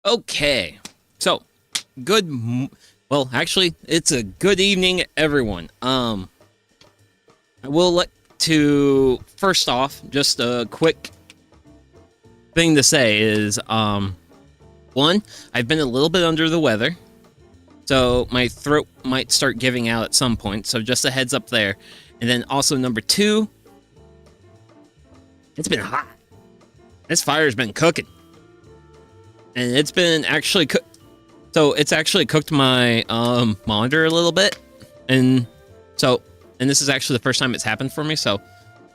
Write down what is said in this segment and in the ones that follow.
Okay, so well, actually, it's a good evening, everyone. I will let to first off, just a quick thing to say is, one, I've been a little bit under the weather, so my throat might start giving out at some point. So just a heads up there. And then also number two, it's been hot. This fire's been cooking. And it's been actually so it's actually cooked my monitor a little bit. And this is actually the first time it's happened for me, so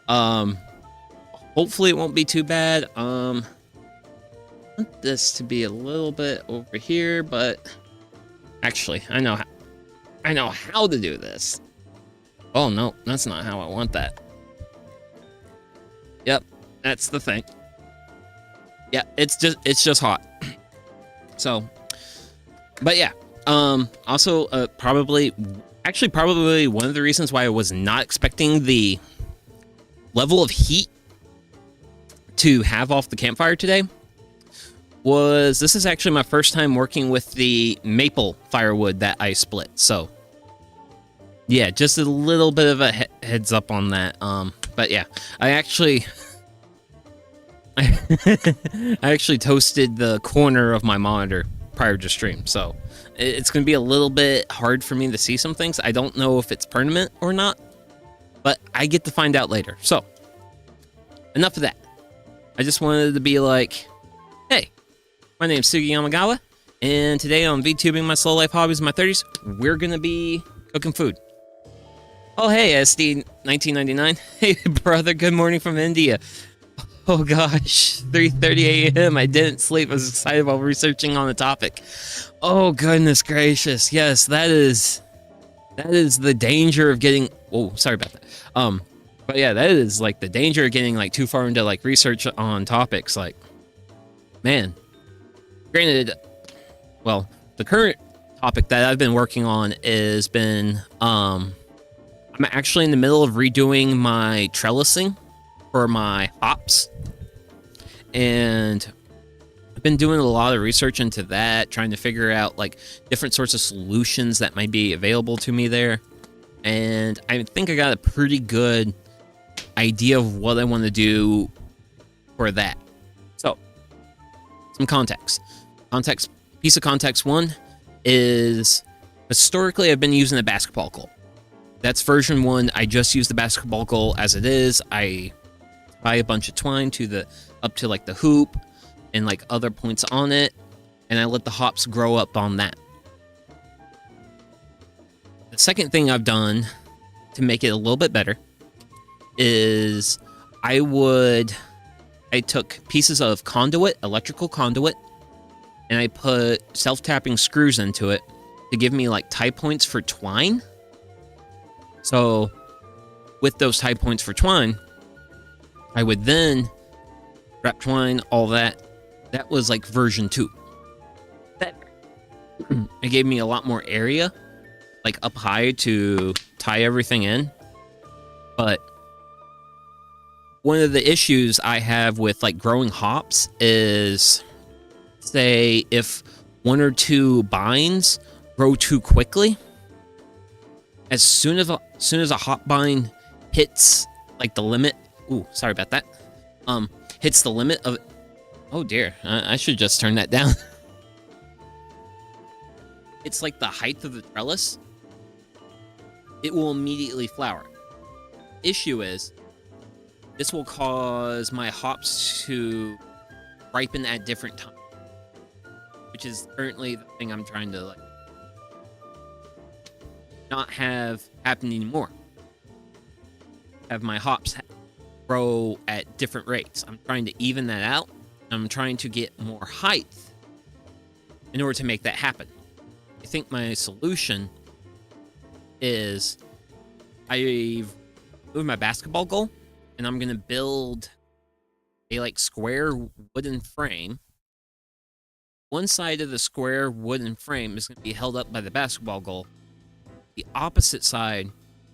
hopefully it won't be too bad. I want this to be a little bit over here, but actually I know how to do this. Oh no, that's not how I want that. Yep, that's the thing. Yeah, it's just hot. So, but yeah. Also, probably one of the reasons why I was not expecting the level of heat to have off the campfire today was this is actually my first time working with the maple firewood that I split. So, yeah, just a little bit of a heads up on that. But yeah, I actually toasted the corner of my monitor prior to stream, so it's going to be a little bit hard for me to see some things. I don't know if it's permanent or not, but I get to find out later. So, enough of that. I just wanted to be like, hey, my name's Sugi Yamagawa, and today on VTubing My Slow Life Hobbies in My 30s, we're going to be cooking food. Oh, hey, SD1999. Hey, brother, good morning from India. Oh gosh, 3:30 a.m. I didn't sleep. I was excited while researching on the topic. Oh goodness gracious. Yes, that is the danger of getting sorry about that. But yeah, that is like the danger of getting like too far into like research on topics. Like, man, granted, well, the current topic that I've been working on has been I'm actually in the middle of redoing my trellising for my hops, and I've been doing a lot of research into that, trying to figure out like different sorts of solutions that might be available to me there, and I think I got a pretty good idea of what I want to do for that. So, some context. Piece of context one is historically I've been using a basketball goal. That's version 1. I just use the basketball goal as it is. I tie a bunch of twine up to like the hoop and like other points on it, and I let the hops grow up on that. The second thing I've done to make it a little bit better is I took pieces of conduit, electrical conduit, and I put self-tapping screws into it to give me like tie points for twine. So with those tie points for twine, I would then wrap twine, all that. That was like version 2. It gave me a lot more area, like up high, to tie everything in. But one of the issues I have with like growing hops is, say, if 1 or 2 binds grow too quickly, as soon as a hop bind hits like the limit, sorry about that, hits the limit of, oh dear, I should just turn that down. It's like the height of the trellis, it will immediately flower. Issue is, this will cause my hops to ripen at different times, which is currently the thing I'm trying to like not have happen anymore. Have my hops grow at different rates. I'm trying to even that out. I'm trying to get more height in order to make that happen. I think my solution is I've moved my basketball goal, and I'm gonna build a like square wooden frame. One side of the square wooden frame is gonna be held up by the basketball goal. The opposite side,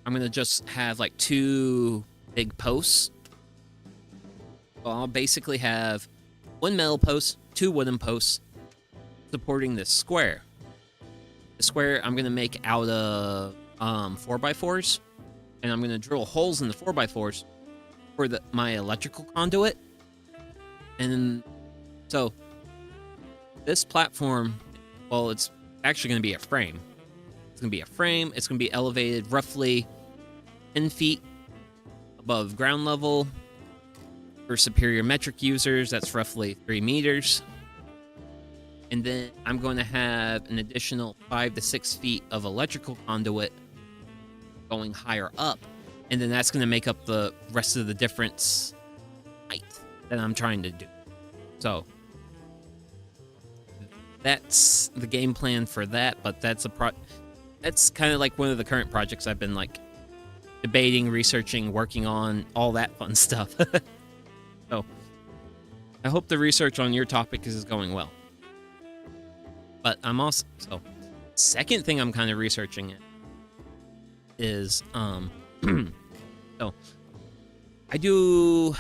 I'm gonna just have like 2 big posts. So I'll basically have 1 metal post, 2 wooden posts, supporting this square. The square I'm gonna make out of 4x4s, and I'm gonna drill holes in the 4x4s for my electrical conduit. And so this platform, well, it's actually gonna be a frame. It's gonna be a frame. It's gonna be elevated roughly 10 feet above ground level. For superior metric users, that's roughly 3 meters. And then I'm going to have an additional 5 to 6 feet of electrical conduit going higher up. And then that's going to make up the rest of the difference height that I'm trying to do. So that's the game plan for that. But that's that's kind of like one of the current projects I've been like debating, researching, working on, all that fun stuff. So I hope the research on your topic is going well. But I'm also, so second thing I'm kind of researching is so I do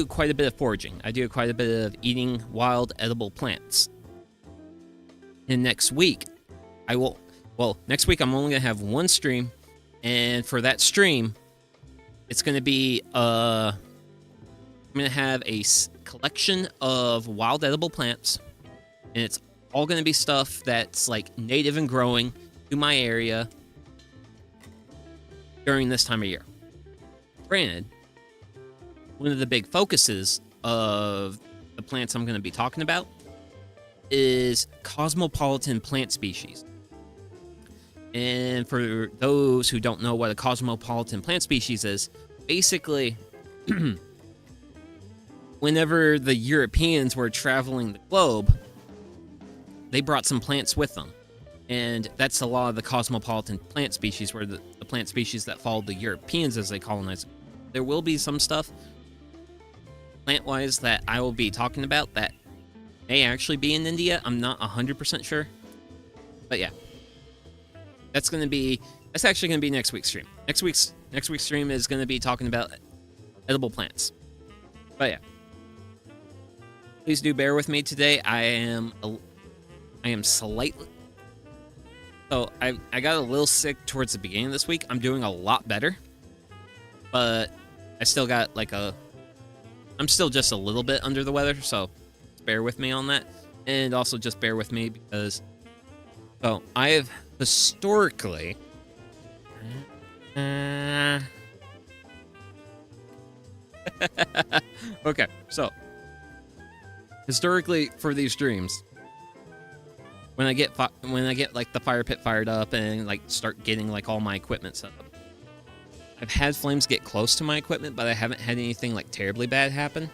quite a bit of foraging. I do quite a bit of eating wild edible plants. And next week next week I'm only gonna have one stream, and for that stream it's gonna be I'm going to have a collection of wild edible plants, and it's all going to be stuff that's like native and growing to my area during this time of year. Granted, one of the big focuses of the plants I'm going to be talking about is cosmopolitan plant species. And for those who don't know what a cosmopolitan plant species is, basically whenever the Europeans were traveling the globe, they brought some plants with them. And that's a lot of the cosmopolitan plant species, were the plant species that followed the Europeans as they colonized. There will be some stuff, plant-wise, that I will be talking about that may actually be in India. I'm not 100% sure. But yeah. That's actually going to be next week's stream. Next week's stream is going to be talking about edible plants. But yeah. Please do bear with me today. I am slightly... So, I got a little sick towards the beginning of this week. I'm doing a lot better. But I still got I'm still just a little bit under the weather, so bear with me on that. And also just bear with me because... So, I have historically... Okay, so... Historically, for these streams, when I get like the fire pit fired up and like start getting like all my equipment set up, I've had flames get close to my equipment, but I haven't had anything like terribly bad happen.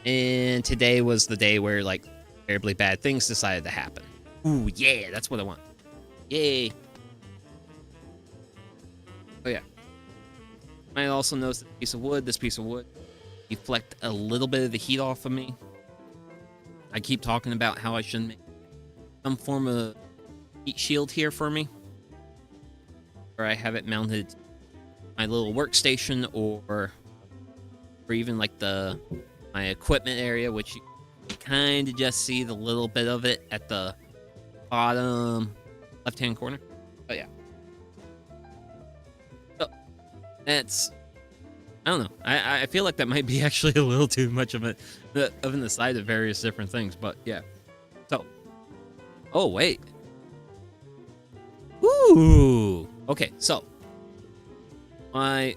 And today was the day where like terribly bad things decided to happen. Ooh, yeah, that's what I want. Yay. Oh yeah. I also noticed this piece of wood deflect a little bit of the heat off of me. I keep talking about how I should make some form of heat shield here for me, or I have it mounted to my little workstation, or even like my equipment area, which you kind of just see the little bit of it at the bottom left-hand corner. But yeah, so that's, I don't know. I feel like that might be actually a little too much of an aside of various different things, but yeah. So, oh wait. Ooh. Okay, so my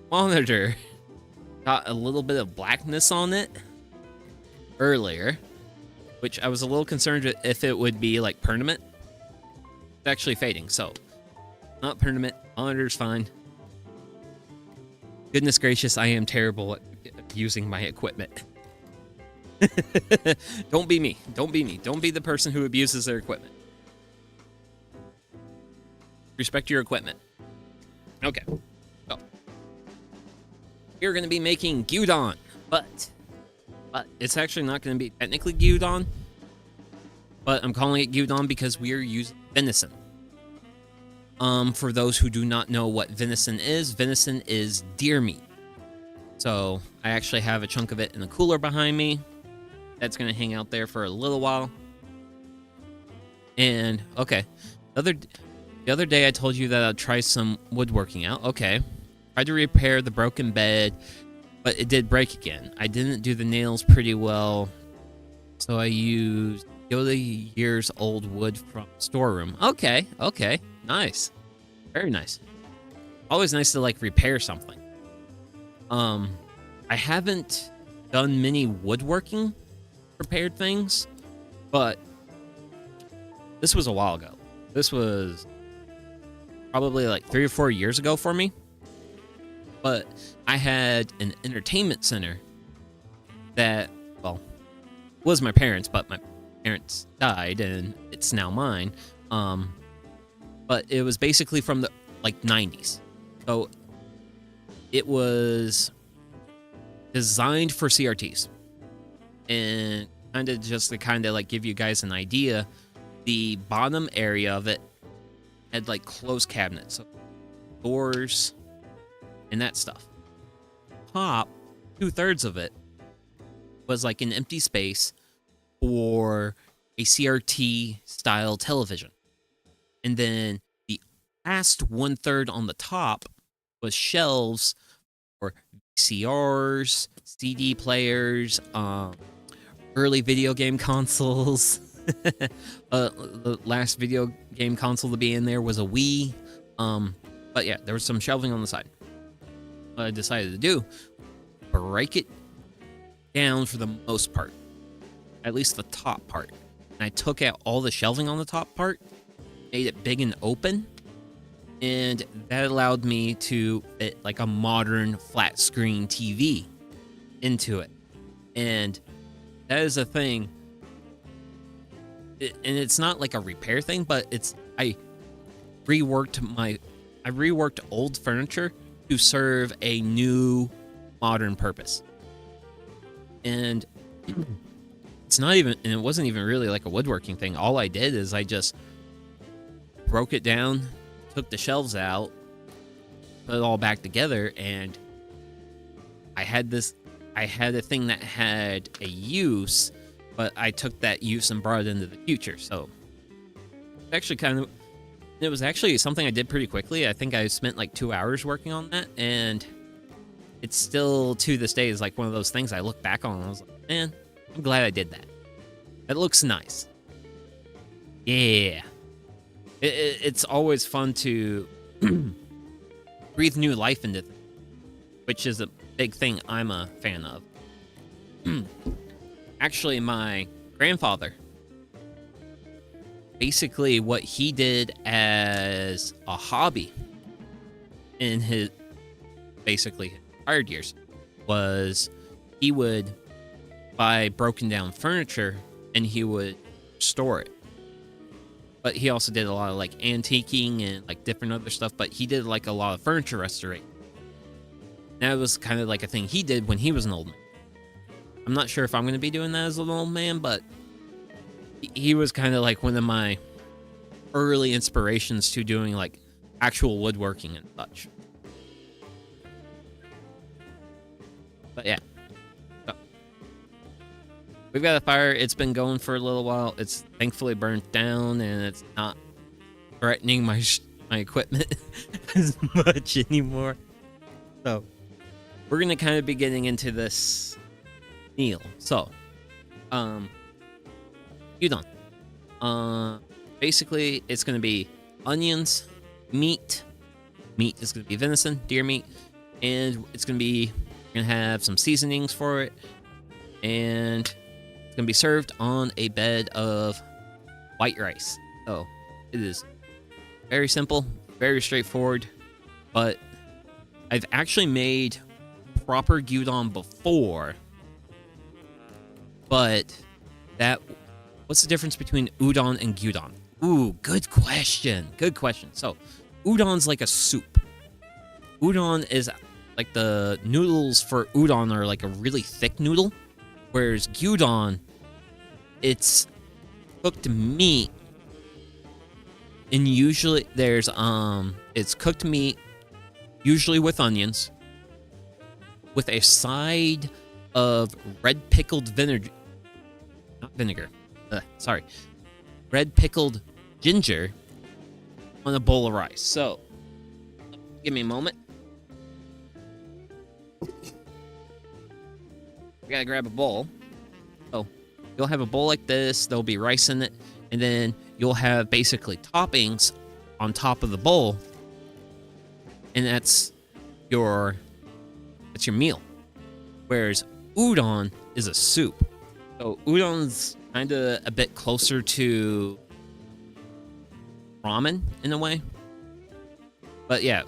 monitor got a little bit of blackness on it earlier, which I was a little concerned if it would be like permanent. It's actually fading, so not permanent. Monitor's fine. Goodness gracious, I am terrible at using my equipment. Don't be me. Don't be me. Don't be the person who abuses their equipment. Respect your equipment. Okay. So, we're going to be making gyudon, but it's actually not going to be technically gyudon, but I'm calling it gyudon because we are using venison. For those who do not know what venison is deer meat. So I actually have a chunk of it in the cooler behind me. That's going to hang out there for a little while. And okay, the other day I told you that I'd try some woodworking out. Okay, tried to repair the broken bed, but it did break again. I didn't do the nails pretty well, so I used years old wood from storeroom. Okay, nice, very nice. Always nice to like repair something. I haven't done many woodworking prepared things, but this was a while ago. This was probably like 3 or 4 years ago for me. But I had an entertainment center that, well, was my parents', but my parents died and it's now mine. But it was basically from the like 90s. So it was designed for CRTs. And kind of just to kind of like give you guys an idea, the bottom area of it had like closed cabinets, so doors and that stuff. Top 2/3 of it was like an empty space for a CRT style television. And then the last 1/3 on the top was shelves for VCRs, CD players, early video game consoles. The last video game console to be in there was a Wii. But yeah, there was some shelving on the side. What I decided to do, break it down for the most part, at least the top part. And I took out all the shelving on the top part, made it big and open, and that allowed me to fit like a modern flat screen TV into it. And that is a thing. And it's not like a repair thing, but I reworked old furniture to serve a new modern purpose. And it wasn't even really like a woodworking thing. All I did is I just broke it down, took the shelves out, put it all back together, and I had a thing that had a use, but I took that use and brought it into the future. So it was actually something I did pretty quickly. I think I spent like 2 hours working on that, and it's still to this day is like one of those things I look back on and I was like, man, I'm glad I did that. It looks nice. Yeah. It's always fun to breathe new life into things, which is a big thing I'm a fan of. Actually, my grandfather, basically what he did as a hobby in his retired years was he would buy broken down furniture and he would store it. But he also did a lot of like antiquing and like different other stuff, but he did like a lot of furniture restoration. That was kind of like a thing he did when he was an old man. I'm not sure if I'm going to be doing that as an old man, but he was kind of like one of my early inspirations to doing like actual woodworking and such. But yeah. So, we've got a fire. It's been going for a little while. It's thankfully burnt down and it's not threatening my equipment as much anymore. So we're going to kind of be getting into this meal. So, gyudon. Basically, it's going to be onions, meat. Meat is going to be venison, deer meat, and it's going to have some seasonings for it, and it's going to be served on a bed of white rice. So, it is very simple, very straightforward, but I've actually made proper gyudon before, but what's the difference between udon and gyudon? Ooh, good question. Good question. So, udon's like a soup. Udon is like the noodles for udon are like a really thick noodle, whereas gyudon, it's cooked meat, and usually there's it's cooked meat, usually with onions, with a side of red pickled red pickled ginger on a bowl of rice. So, give me a moment. I gotta grab a bowl. So, you'll have a bowl like this. There'll be rice in it. And then you'll have basically toppings on top of the bowl. And that's your meal. Whereas udon is a soup. So udon's kind of a bit closer to ramen in a way. But yeah,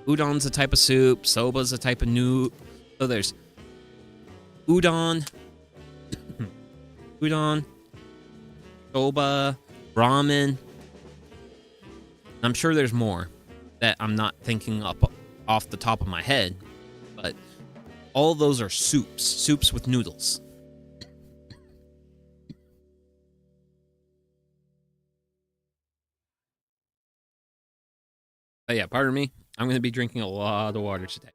udon's a type of soup, soba's a type of noodle. So there's udon, udon, soba, ramen. I'm sure there's more that I'm not thinking up off the top of my head, but all those are soups with noodles. But yeah, pardon me. I'm going to be drinking a lot of water today.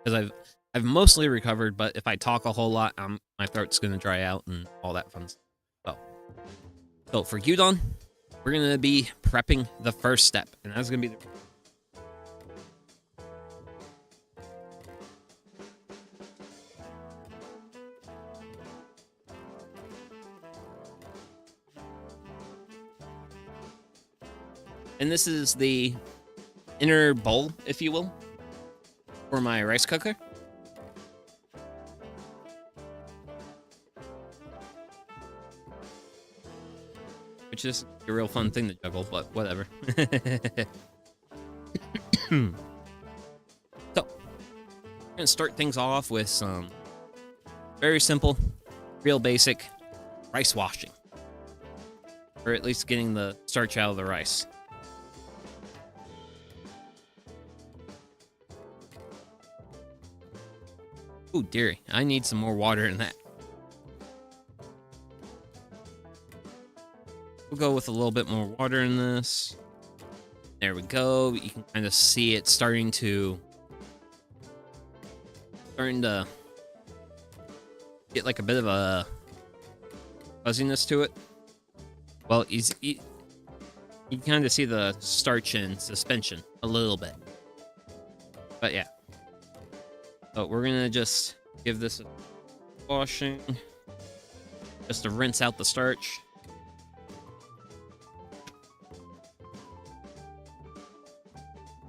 Because I've mostly recovered, but if I talk a whole lot, my throat's going to dry out and all that fun stuff. So for gyudon, we're going to be prepping the first step. And that's going to be the... And this is the inner bowl, if you will, for my rice cooker. Which is a real fun thing to juggle, but whatever. So, we're going to start things off with some very simple, real basic rice washing. Or at least getting the starch out of the rice. Oh, dearie. I need some more water in that. We'll go with a little bit more water in this. There we go. You can kind of see it starting to get like a bit of a fuzziness to it. Well, you kind of see the starch in suspension a little bit. But yeah. So we're going to just give this a washing. Just to rinse out the starch.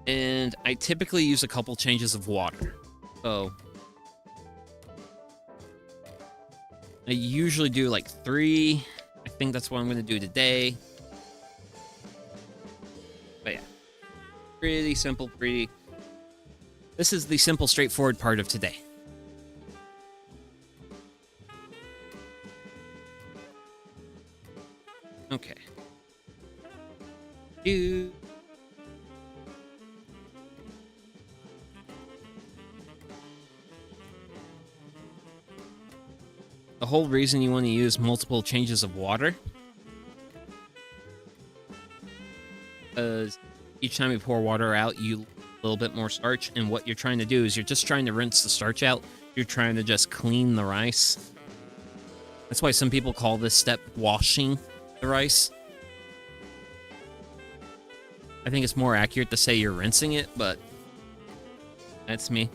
And I typically use a couple changes of water. So I usually do like 3. I think that's what I'm going to do today. But yeah. Pretty simple, This is the simple, straightforward part of today. Okay. The whole reason you want to use multiple changes of water is each time you pour water out, you little bit more starch, and what you're trying to do is you're just trying to rinse the starch out. You're trying to just clean the rice. That's why some people call this step washing the rice. I think it's more accurate to say you're rinsing it, but that's me.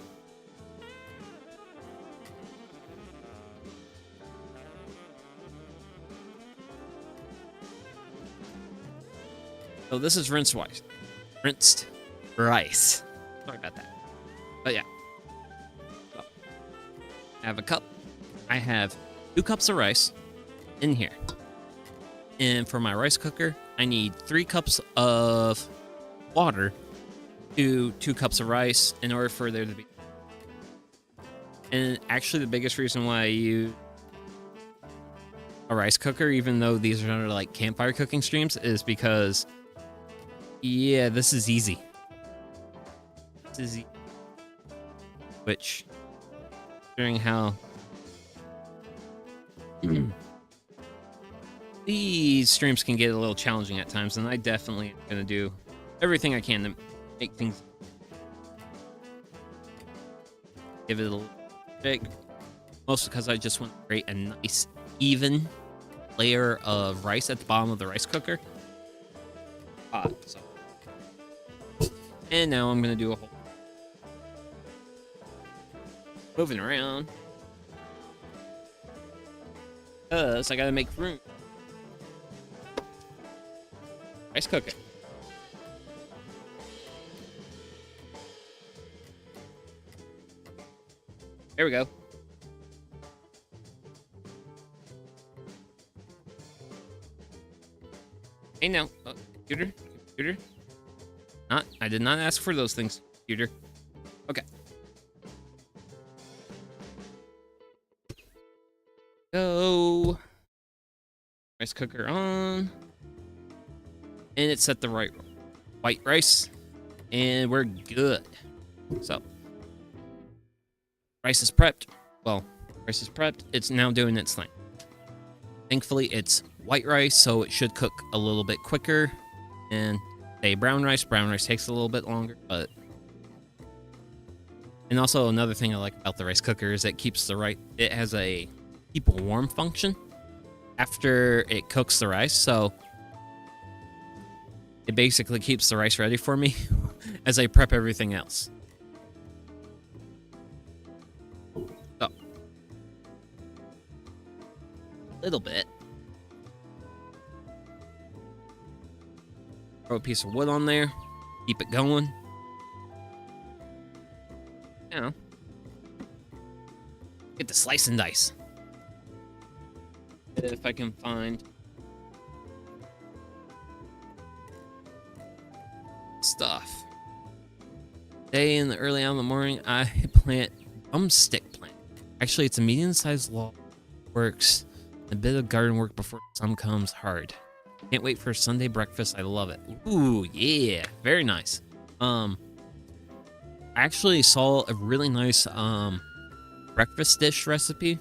So this is rinsed rice. Sorry about that. But yeah. So, I have a cup. I have 2 cups of rice in here. And for my rice cooker, I need 3 cups of water to 2 cups of rice in order for there to be... And actually the biggest reason why I use a rice cooker, even though these are like campfire cooking streams, is because, yeah, this is easy. Which, considering how these streams can get a little challenging at times, and I definitely am going to do everything I can to make things, give it a little shake, mostly because I just want to create a nice, even layer of rice at the bottom of the rice cooker. So. And now I'm gonna do a whole moving around. Cause I gotta make room. Rice cooker. There we go. Hey now, computer. I did not ask for those things, computer. Okay. Go. Rice cooker on. And it's set the right white rice. And we're good. So. Rice is prepped. Well, rice is prepped. It's now doing its thing. Thankfully, it's white rice, so it should cook a little bit quicker. And say brown rice takes a little bit longer, but... And also another thing I like about the rice cooker is it keeps the rice... It has a keep warm function after it cooks the rice, so... It basically keeps the rice ready for me as I prep everything else. So. A little bit. Throw a piece of wood on there. Keep it going. You know. Get the slice and dice. If I can find stuff. Today in the early hour of the morning, I plant drumstick plant. Actually, it's a medium-sized log. Works. A bit of garden work before the sun comes hard. Can't wait for Sunday breakfast. I love it. Ooh, yeah. Very nice. I actually saw a really nice breakfast dish recipe.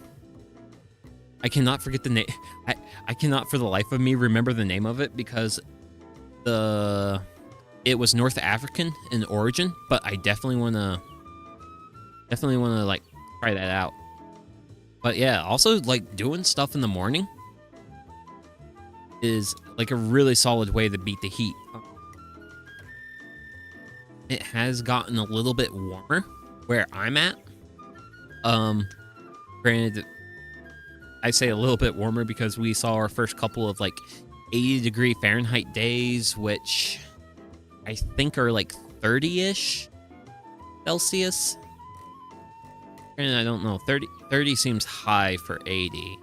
I cannot forget the name. I cannot for the life of me remember the name of it because it was North African in origin, but I definitely wanna like try that out. But yeah, also like doing stuff in the morning is like a really solid way to beat the heat. It has gotten a little bit warmer where I'm at. Granted, I say a little bit warmer because we saw our first couple of like 80-degree Fahrenheit days, which I think are like 30-ish Celsius. And I don't know, 30 seems high for 80.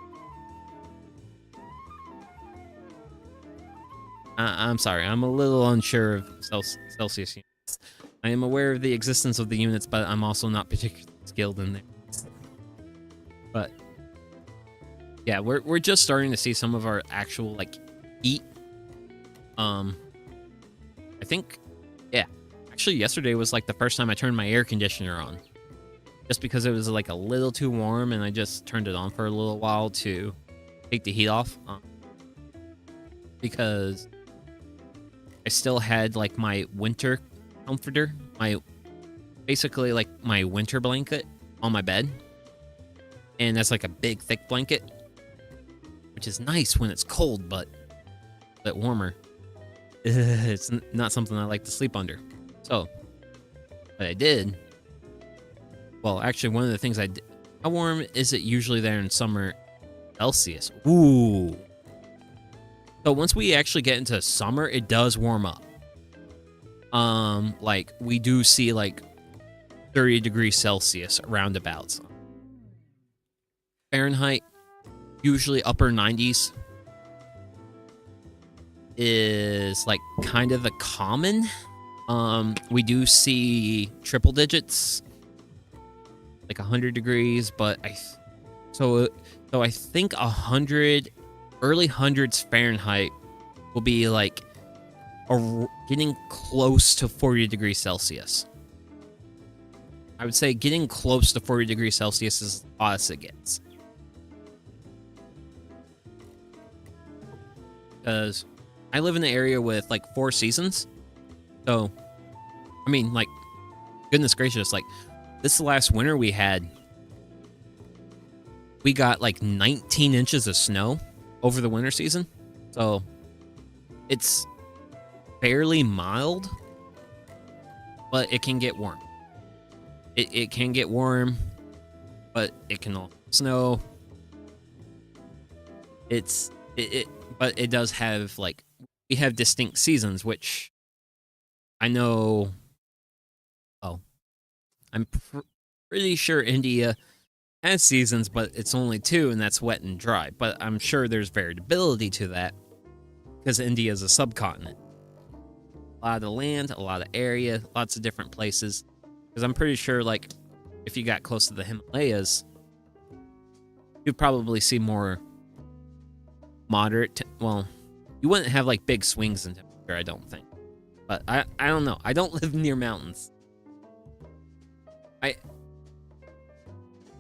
I'm sorry, I'm a little unsure of Celsius units. I am aware of the existence of the units, but I'm also not particularly skilled in them. But yeah, we're just starting to see some of our actual like heat. I think, yeah, actually yesterday was like the first time I turned my air conditioner on. Just because it was like a little too warm, and I just turned it on for a little while to take the heat off. Because I still had like my winter comforter, basically like my winter blanket on my bed. And that's like a big thick blanket, which is nice when it's cold, but a bit warmer. It's not something I like to sleep under. So, what I did, well, actually one of the things I did, how warm is it usually there in summer Celsius? Ooh. So once we actually get into summer, it does warm up. Like we do see like 30 degrees Celsius roundabouts. Fahrenheit, usually upper 90s, is like kind of the common. We do see triple digits, like 100 degrees, but so I think 100, early hundreds Fahrenheit will be like getting close to 40 degrees Celsius. I would say getting close to 40 degrees Celsius is the hottest it gets. Because I live in an area with like 4 seasons. So, I mean, like, goodness gracious, like, this last winter we got like 19 inches of snow over the winter season. So it's fairly mild, but it can get warm. It can get warm, but it can also snow. But it does have, like, we have distinct seasons, which I know. Oh, I'm pretty sure India has seasons, but it's only 2, and that's wet and dry. But I'm sure there's variability to that because India is a subcontinent. A lot of land, a lot of area, lots of different places. Because I'm pretty sure, like, if you got close to the Himalayas, you'd probably see more moderate. Well, you wouldn't have, like, big swings in temperature, I don't think. But I don't know. I don't live near mountains.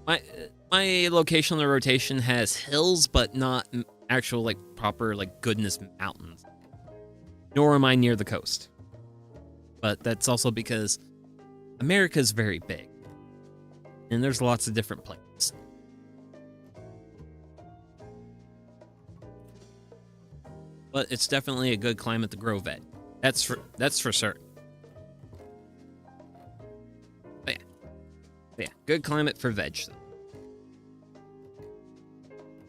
My location on the rotation has hills, but not actual, like, proper, like, goodness mountains. Nor am I near the coast. But that's also because America's very big. And there's lots of different places. But it's definitely a good climate to grow veg. That's for certain. But yeah, good climate for veg, though.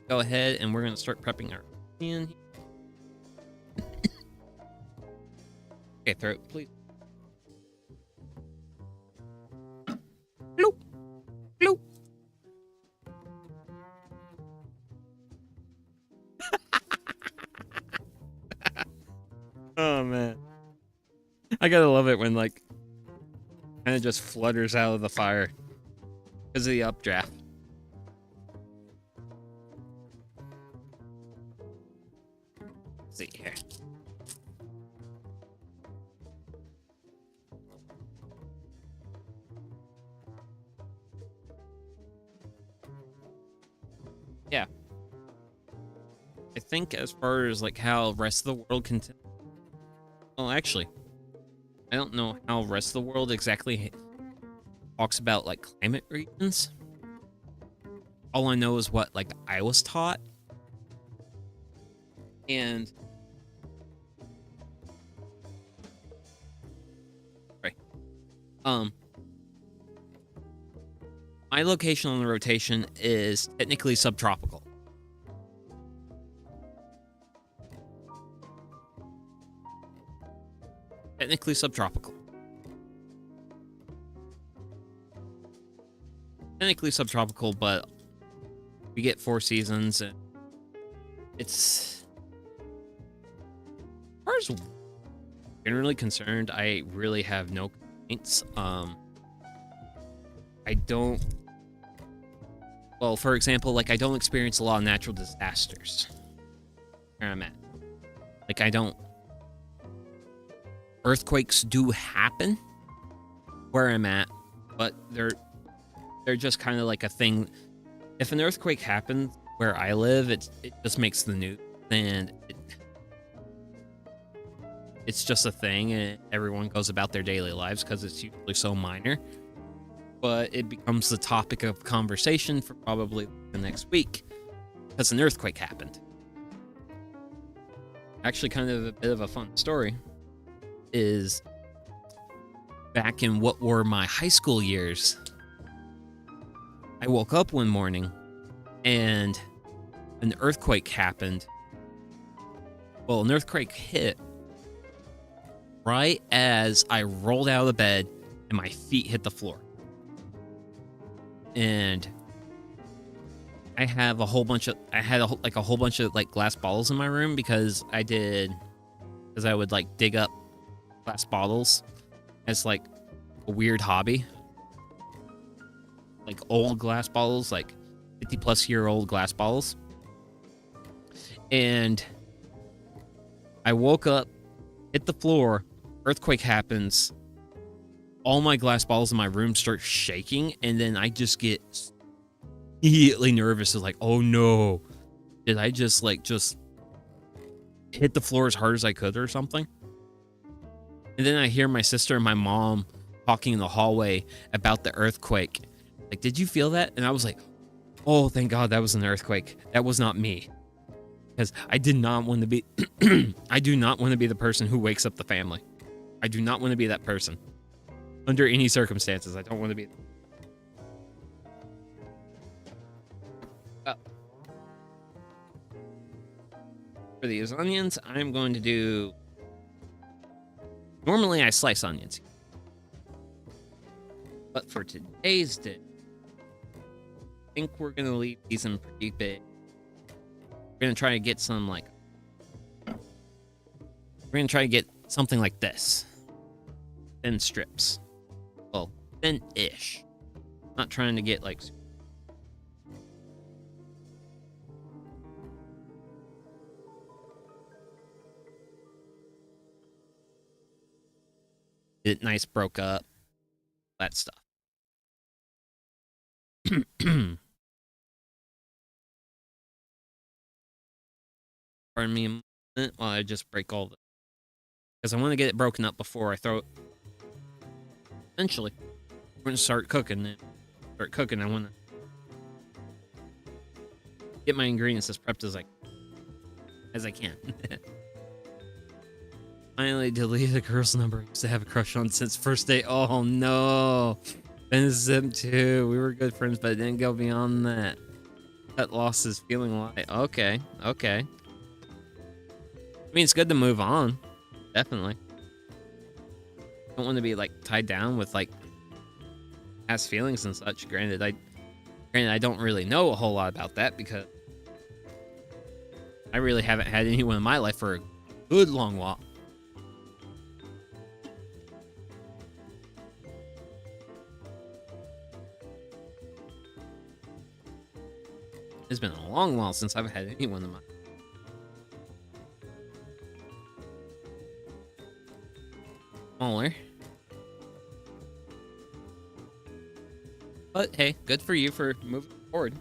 Go ahead, and we're going to start prepping our onion. Okay, throw it, please. Bloop. Bloop. Oh, man. I gotta love it when, like, kind of just flutters out of the fire because of the updraft. Let's see here. Yeah. I think as far as, like, how the rest of the world can... Well, actually, I don't know how the rest of the world exactly talks about, like, climate regions. All I know is what, like, I was taught. And... Sorry. My location on the rotation is technically subtropical. Technically subtropical. Technically subtropical, but we get 4 seasons, and it's... As far as generally concerned, I really have no complaints. I don't... Well, for example, like, I don't experience a lot of natural disasters where I'm at. Like, I don't... Earthquakes do happen where I'm at, but they're just kind of like a thing. If an earthquake happens where I live, it just makes the news, and it's just a thing, and everyone goes about their daily lives because it's usually so minor. But it becomes the topic of conversation for probably the next week because an earthquake happened. Actually, kind of a bit of a fun story is back in what were my high school years. I woke up one morning and an earthquake happened. Well, an earthquake hit right as I rolled out of the bed and my feet hit the floor. And I have a whole bunch of, I had a whole bunch of, like, glass bottles in my room because I would, like, dig up glass bottles as, like, a weird hobby. Like, old glass bottles, like 50-plus-year-old glass bottles. And I woke up, hit the floor, earthquake happens, all my glass bottles in my room start shaking, and then I just get immediately nervous. It's like, oh no, did I just hit the floor as hard as I could or something? And then I hear my sister and my mom talking in the hallway about the earthquake. Like, did you feel that? And I was like, oh, thank God that was an earthquake. That was not me. because I did not want to be I do not want to be the person who wakes up the family. I do not want to be that person. Under any circumstances, I don't want to be. For these onions, I'm going to do... Normally, I slice onions. But for today's dish, I think we're going to leave these in pretty big. We're going to try to get some, like... We're going to try to get something like this. Thin strips. Well, thin-ish. Not trying to get, like... It nice broke up. That stuff. Pardon me a minute while I just break all the... Because I want to get it broken up before I throw it. Eventually, we're going to start cooking it. I want to get my ingredients as prepped as I can. Finally deleted the girl's number I used to have a crush on since first date. Oh no. Venison too. We were good friends, but it didn't go beyond that. Cut losses, feeling light. Okay. I mean, it's good to move on. Definitely. Don't want to be like tied down with like past feelings and such. Granted, I don't really know a whole lot about that because I really haven't had anyone in my life for a good long while. It's been a long while since I've had anyone in my... Smaller. But hey, good for you for moving forward.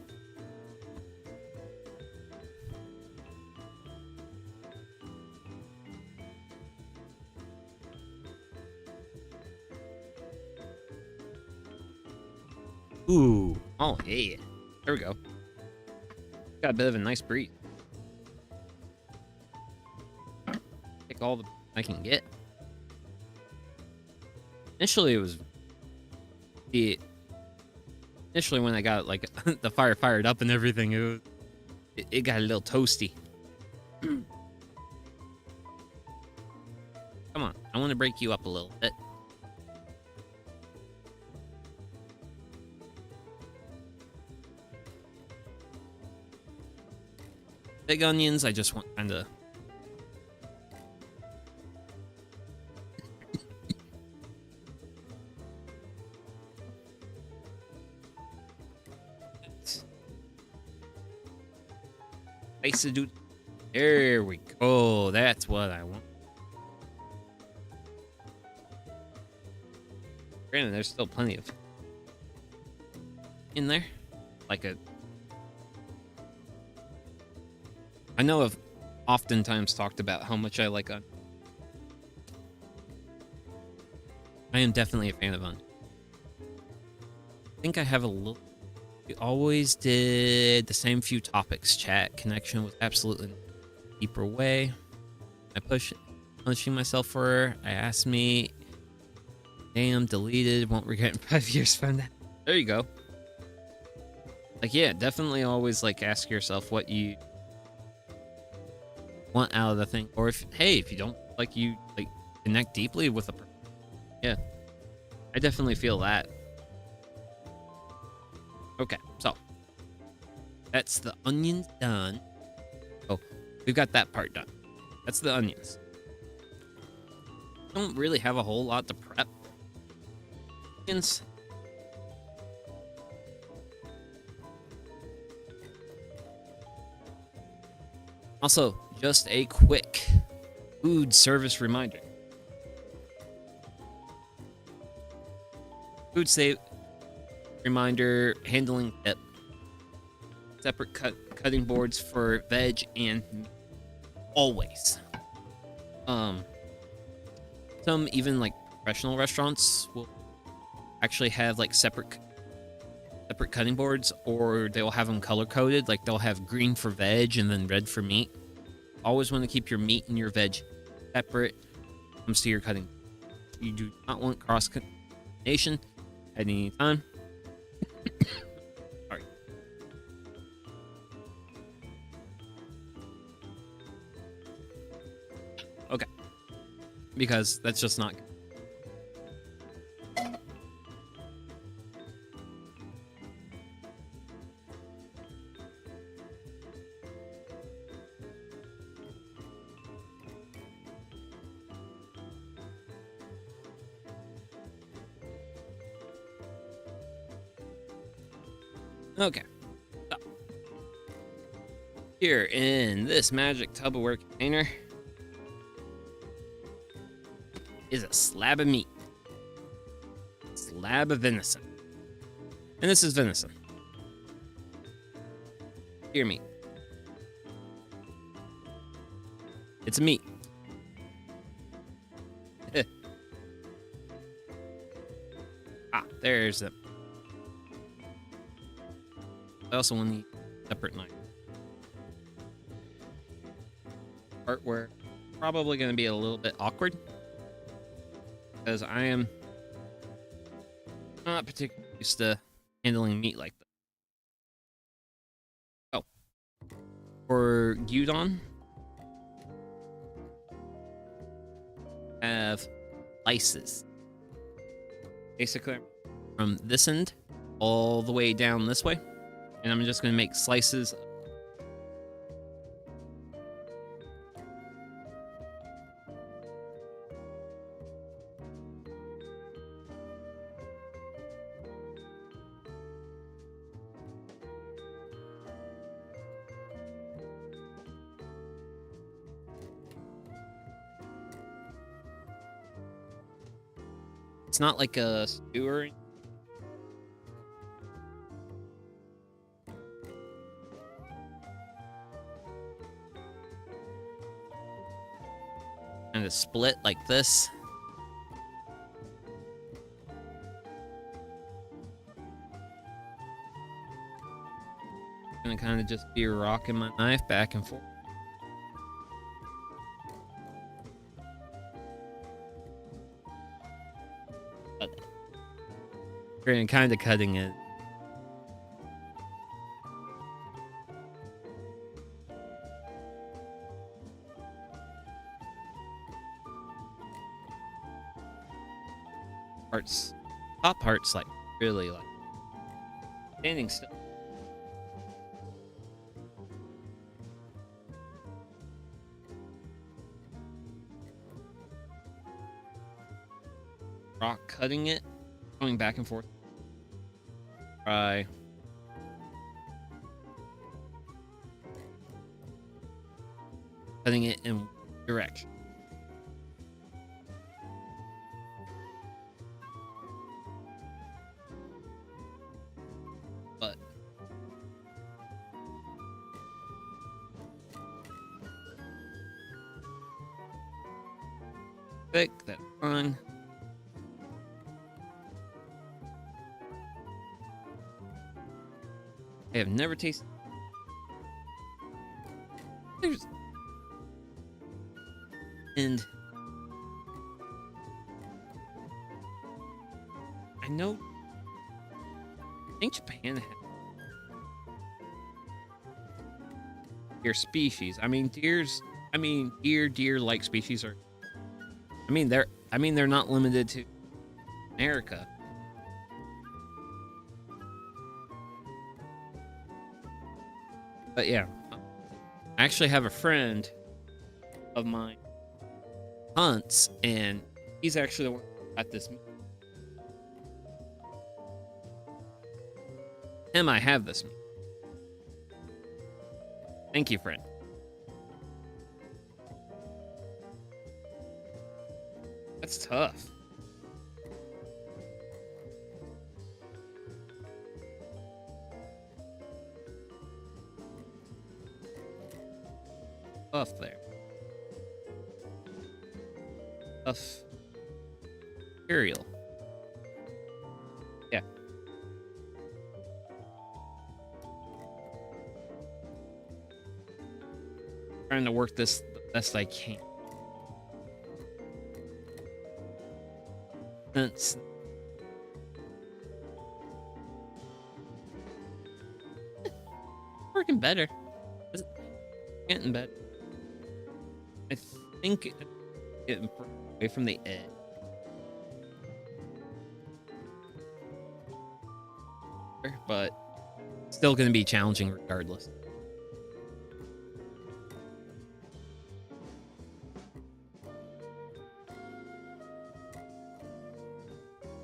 Ooh. Oh, yeah. There we go. Got a bit of a nice breed. Take all the I can get. Initially, it was initially when I got like the fire fired up and everything, it got a little toasty. Come on, I want to break you up a little bit. Big onions, I just want kind of... Dude. There we go. That's what I want. Granted, there's still plenty of in there. I know I've oftentimes talked about how much I like onions. I am definitely a fan of onions. I think I have a little... We always did the same few topics. Chat connection was absolutely deeper way. I punishing myself for her. I asked me, damn, deleted, won't regret in 5 years from that. There you go. Like, yeah, definitely always like ask yourself what you want out of the thing, or if you don't like, you like connect deeply with a person. Yeah, I definitely feel that. Okay, so that's the onions done. Oh, we've got that part done. That's the onions. Don't really have a whole lot to prep. Onions. Also, just a quick food service reminder. Food save reminder, handling tip. Separate cutting boards for veg and meat. Always. Some even like professional restaurants will actually have like separate cutting boards, or they'll have them color coded. Like they'll have green for veg and then red for meat. always want to keep your meat and your veg separate when it comes to your cutting. You do not want cross-contamination at any time. Sorry. Okay. Because that's just not good. Okay. So, here in this magic Tupperware container is a slab of meat. Slab of venison. And this is venison. Deer meat. It's a meat. There's a... I also want a separate knife. Part where probably going to be a little bit awkward, because I am not particularly used to handling meat like that. Oh, for gyudon, have slices. Basically, from this end all the way down this way. And I'm just going to make slices. It's not like a skewer. Kind of split like this. Gonna kind of just be rocking my knife back and forth. And kind of cutting it. Parts, top parts, like really like standing still. Rock cutting it, going back and forth. Try. Cutting it in direction. But thick, that's fine. I have never tasted. There's and I know. I think Japan has deer species. I mean, deers. I mean, deer-like species are. I mean, they're not limited to America. But yeah, I actually have a friend of mine hunts, and he's actually the one at this. Him, I have this. Thank you, friend. That's tough. Tough there. Tough. Material. Yeah. Trying to work this the best I can. Since working better. It's getting better. I think it's getting away from the edge. But still going to be challenging regardless.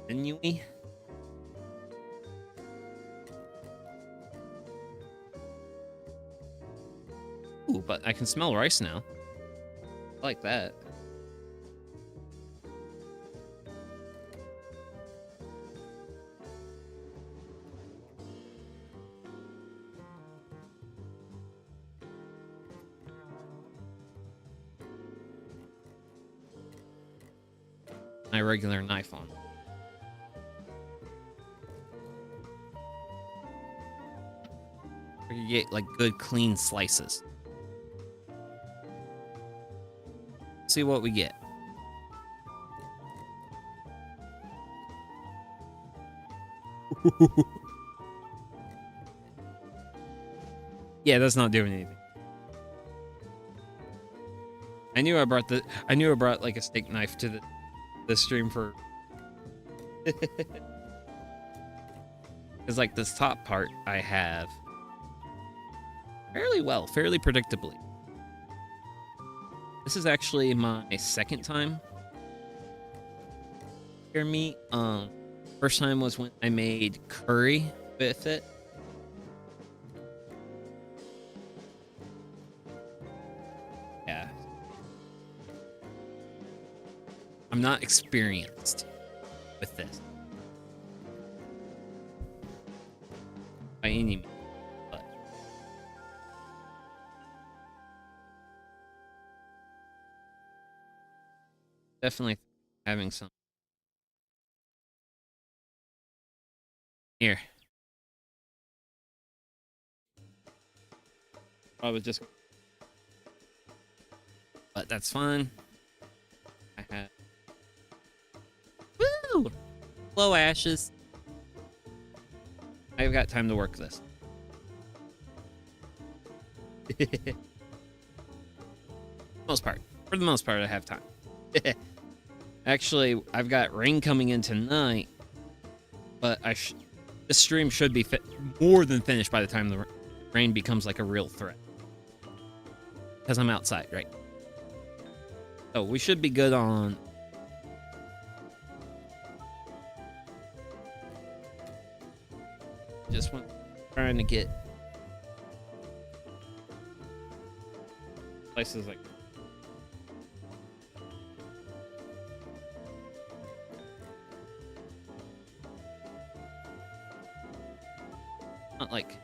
Anyway. Ooh, but I can smell rice now. I like that. My regular knife on. You get like good clean slices. See what we get. Yeah, that's not doing anything. I knew I brought like a steak knife to the stream for because like this top part I have fairly predictably. This is actually my second time here meat. First time was when I made curry with it. Yeah. I'm not experienced with this by any means. Definitely having some. Here. I was just. But that's fine. I had. Woo! Low ashes. I've got time to work this. Most part. For the most part, I have time. Actually, I've got rain coming in tonight, but this stream should be more than finished by the time the rain becomes like a real threat. Because I'm outside, right? So we should be good on. Just trying to get places like. Not like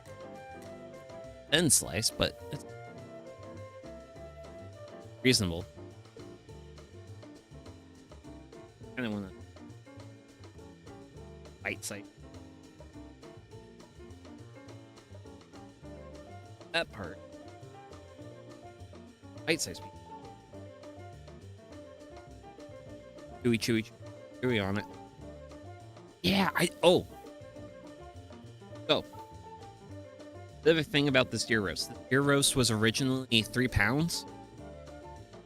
thin slice, but it's reasonable. Kind of want to bite size that part. Bite size. Chewy on it. Yeah, So, the other thing about this deer roast. The deer roast was originally 3 pounds.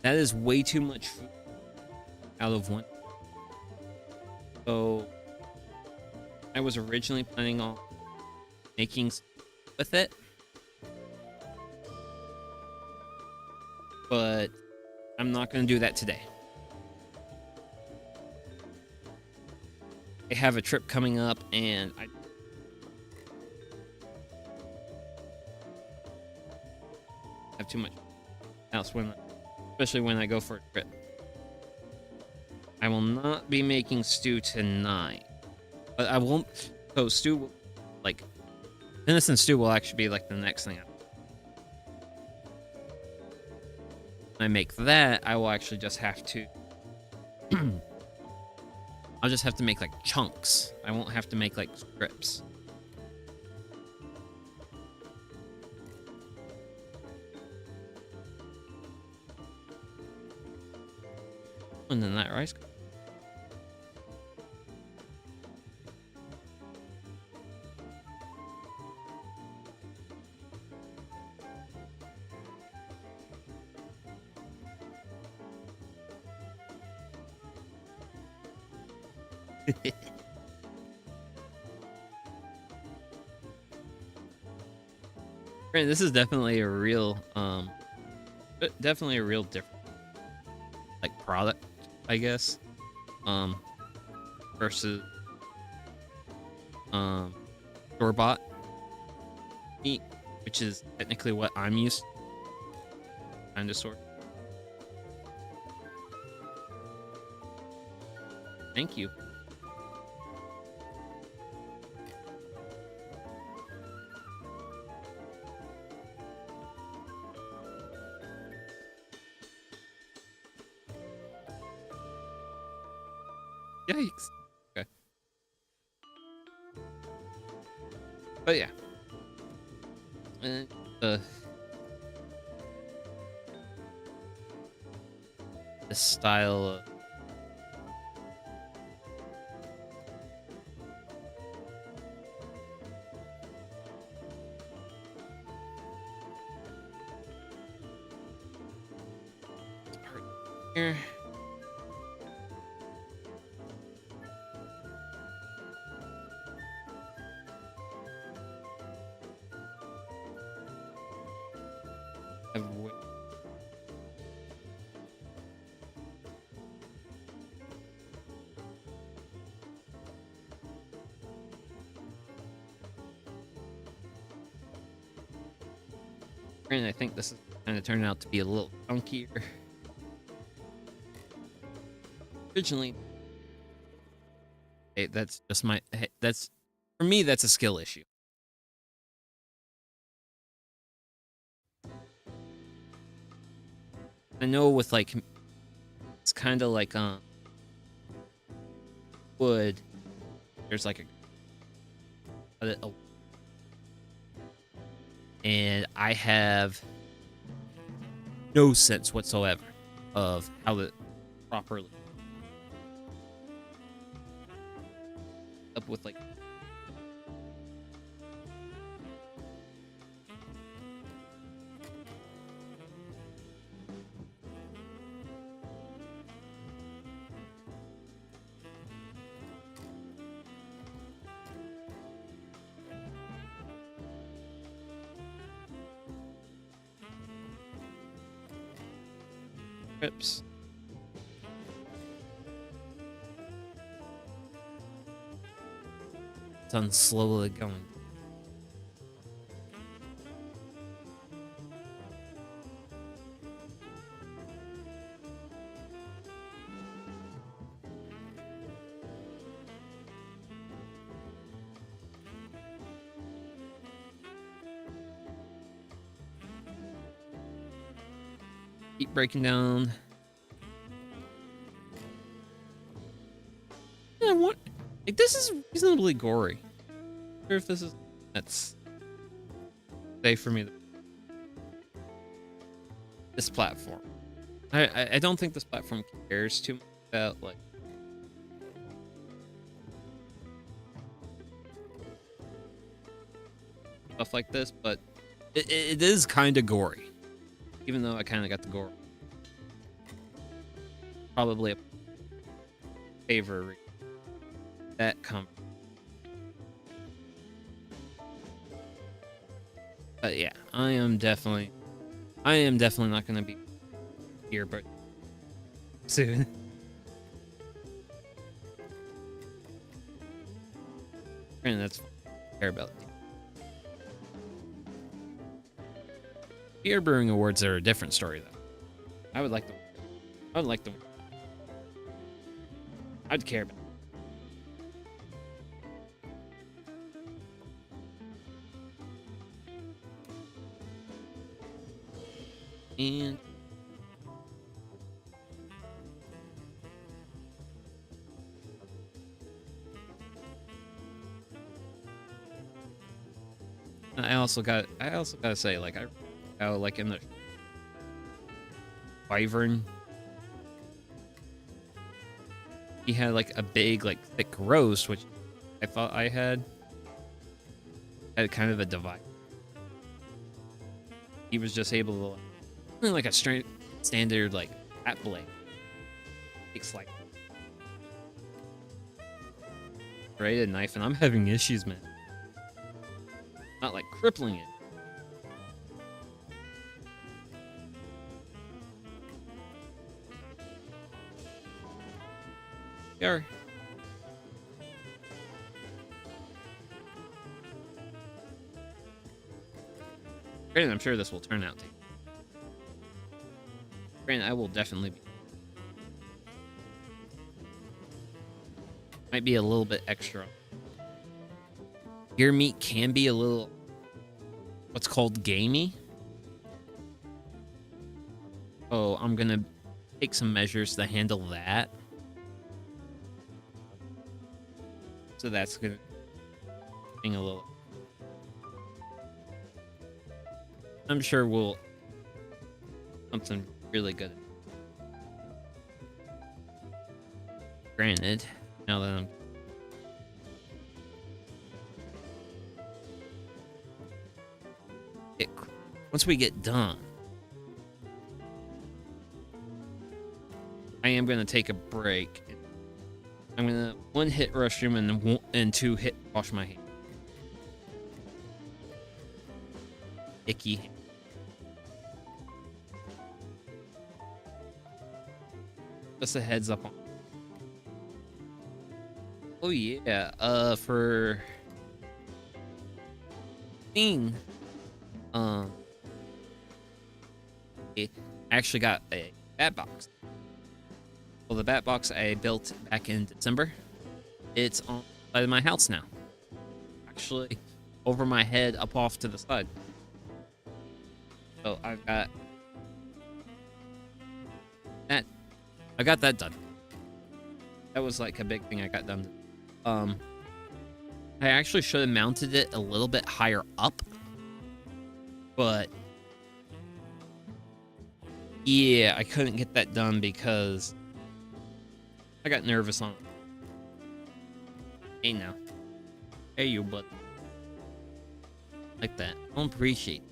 That is way too much food out of one. So, I was originally planning on making with it. But I'm not going to do that today. I have a trip coming up and I have too much else especially when I go for a trip. I will not be making stew tonight, but I won't. So stew, like venison stew, will actually be like the next thing. When I make that, I will actually just have to. I'll just have to make like chunks. I won't have to make like strips. And then that rice. This is definitely a real, definitely a real different, like, product, I guess, versus, store-bought meat, which is technically what I'm used to, kind of sort. Thank you. Yikes. Okay. But yeah. And the style of here. And I think this is kind of turned out to be a little funkier. Originally, hey, that's just my. Hey, that's for me. That's a skill issue. I know with like, it's kind of like wood. There's like a and I have no sense whatsoever of how to properly up with like trips. It's on slowly going. Keep breaking down. Yeah, what? Like, this is reasonably gory. I wonder if this is that's safe for me. This platform. I don't think this platform cares too much about like stuff like this, but it is kind of gory. Even though I kind of got the gore. Probably a favor that come. But yeah, I am definitely not gonna be here, but soon. And that's fine. I care about it. Beer Brewing Awards are a different story, though. I would like them. I'd care about it. And I also gotta say, like, how like in the Wyvern he had like a big, like thick roast, which I thought I had kind of a divide. He was just able to like a straight standard like fat blade. Takes like serrated knife, and I'm having issues, man. Not like crippling it. Here. Granted, I'm sure this will turn out. Granted, I will definitely be. Might be a little bit extra. Deer meat can be a little what's called gamey. Oh, I'm gonna take some measures to handle that. So that's gonna be a little. I'm sure we'll something really good. Granted, now that I'm once we get done, I am gonna take a break. I'm gonna 1 hit restroom and 2 hit wash my hands. Icky. Just a heads up on. Oh yeah, for thing, I actually got a bat box. Well, the bat box I built back in December, it's on the side of my house now. Actually, over my head, up off to the side. So I've got that. I got that done. That was like a big thing I got done. I actually should have mounted it a little bit higher up, but yeah, I couldn't get that done because I got nervous on it. Hey now. Hey you, bud. Like that. I don't appreciate it.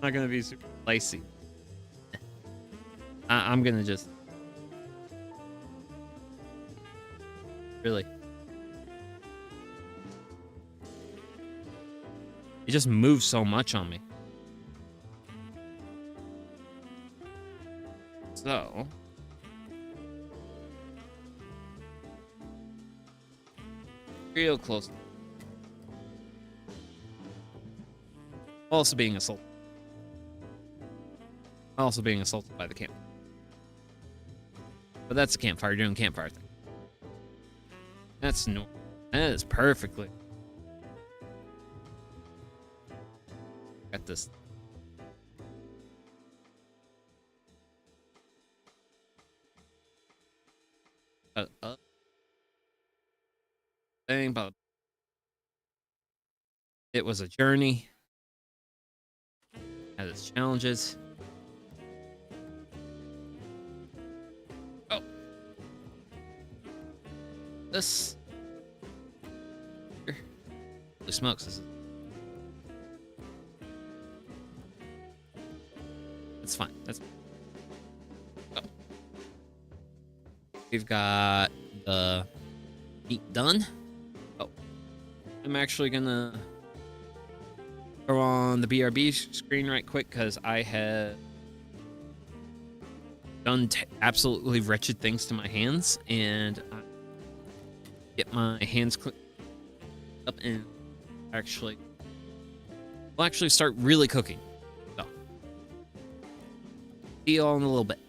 Not gonna be super spicy. I'm gonna just really. It just moves so much on me. So real close. Also being assaulted. Also being assaulted by the camp. But that's a campfire doing campfire thing. That's no. That is perfectly. Got this. Thing, but it was a journey. Had its challenges. Oh, this. Holy smokes! This is. That's fine. That's. Oh. We've got the meat done. Oh, I'm actually gonna go on the BRB screen right quick because I have done absolutely wretched things to my hands, and I get my hands up and we'll actually start really cooking. So, see you all in a little bit.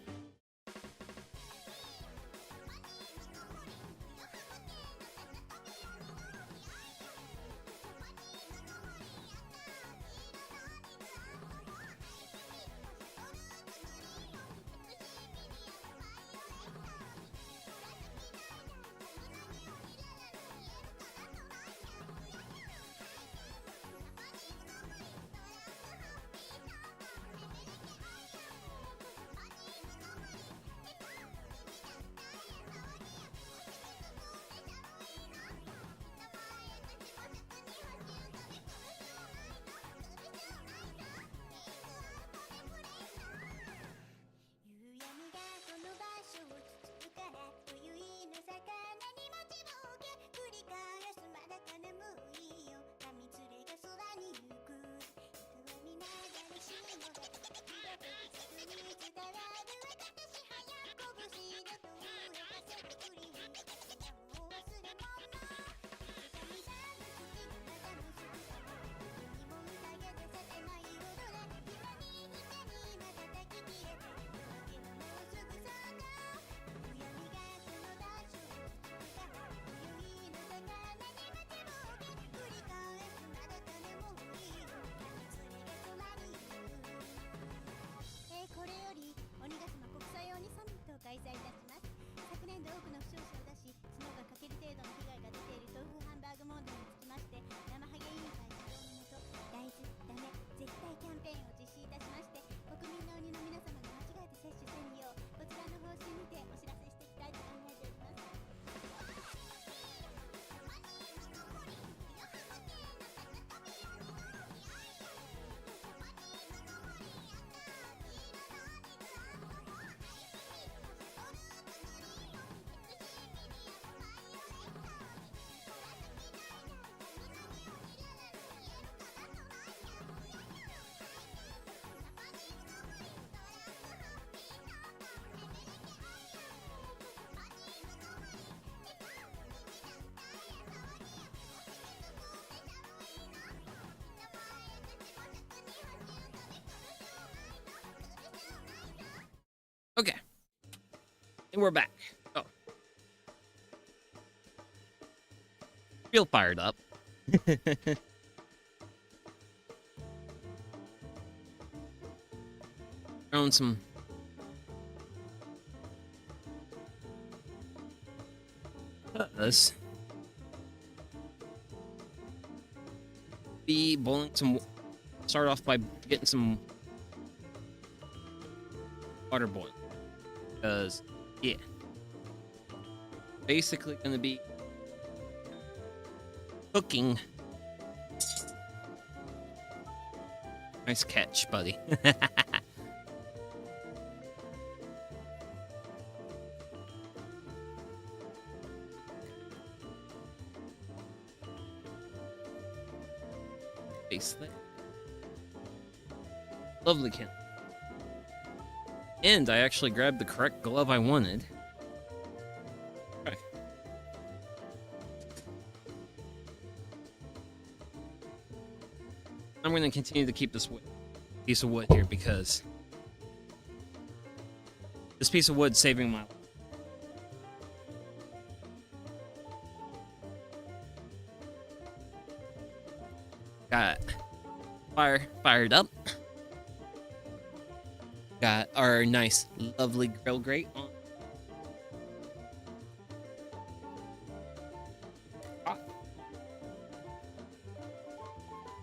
これより鬼ヶ島国際鬼サミットを開催いたします。昨年度多くの負傷者を出し、角が欠ける程度の被害が出ている豆腐ハンバーグ問題につきまして、生ハゲ委員会主導のもと、大豆ダメ絶対キャンペーンを実施いたしまして、国民の鬼の皆様が間違えて接種せんよう、こちらの方針にてお知らせしていきたいと考えております。Okay. And we're back. Oh. Real fired up. Throwing some be boiling some. Start off by getting some water boiling. Because, yeah. Basically gonna be cooking. Nice catch, buddy. Face there. Lovely can. And I actually grabbed the correct glove I wanted. Okay. I'm going to continue to keep this piece of wood here because this piece of wood saving my life. Got fire fired up. Got our nice, lovely grill grate on.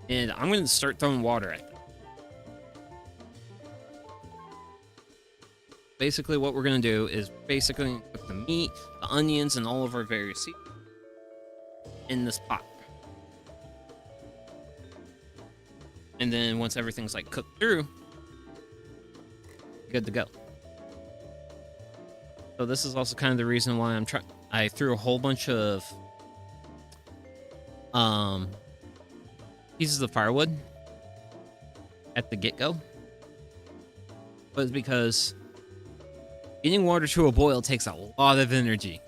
And I'm going to start throwing water at them. Basically, what we're going to do is basically put the meat, the onions, and all of our various seeds in this pot. And then once everything's like cooked through, good to go. So this is also kind of the reason why I threw a whole bunch of pieces of firewood at the get-go. Was because getting water to a boil takes a lot of energy.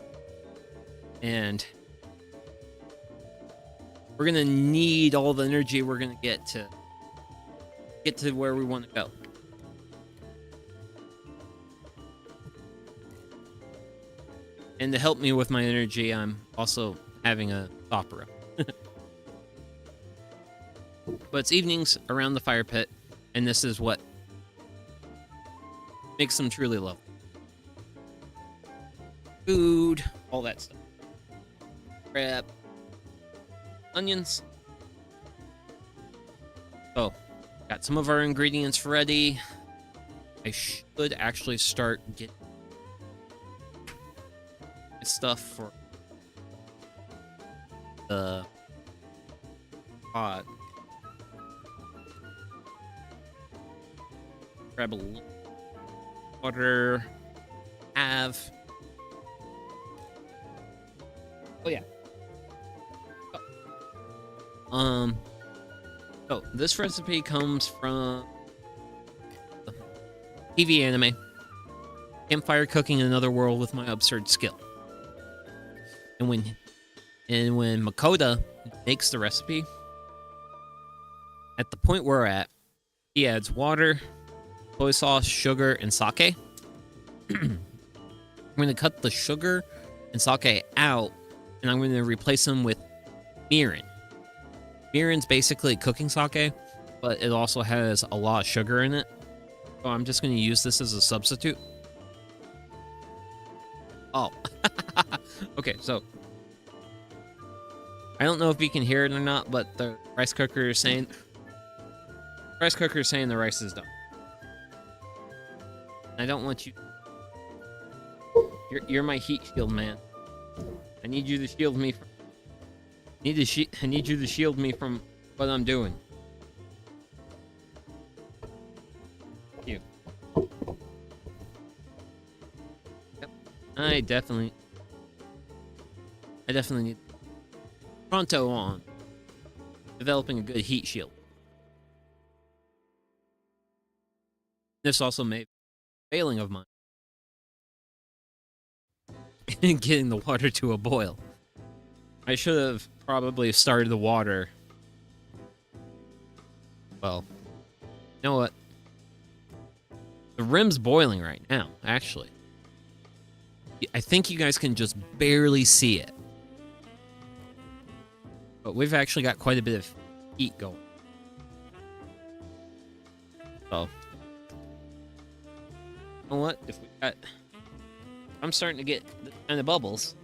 And we're gonna need all the energy we're gonna get to where we want to go. And to help me with my energy, I'm also having a opera. But it's evenings around the fire pit, and this is what makes them truly lovely. Food, all that stuff. Crab, onions. So, got some of our ingredients ready. I should actually start getting stuff for the pot. Grab a little water. Oh yeah. So this recipe comes from TV anime. Campfire cooking in another world with my absurd skill. And when Makoda makes the recipe, at the point we're at, he adds water, soy sauce, sugar, and sake. I'm going to cut the sugar and sake out, and I'm going to replace them with mirin. Mirin's basically cooking sake, but it also has a lot of sugar in it. So I'm just going to use this as a substitute. Oh. Okay, so I don't know if you can hear it or not, but the rice cooker is saying the rice is done. I don't want you. You're my heat shield, man. I need you to shield me from. I need you to shield me from what I'm doing. Thank you. Yep. I definitely need pronto on developing a good heat shield. This also may be a failing of mine. Getting the water to a boil. I should have probably started the water. Well, you know what? The rim's boiling right now, actually. I think you guys can just barely see it. But we've actually got quite a bit of heat going. So, you know what? I'm starting to get the kind of bubbles.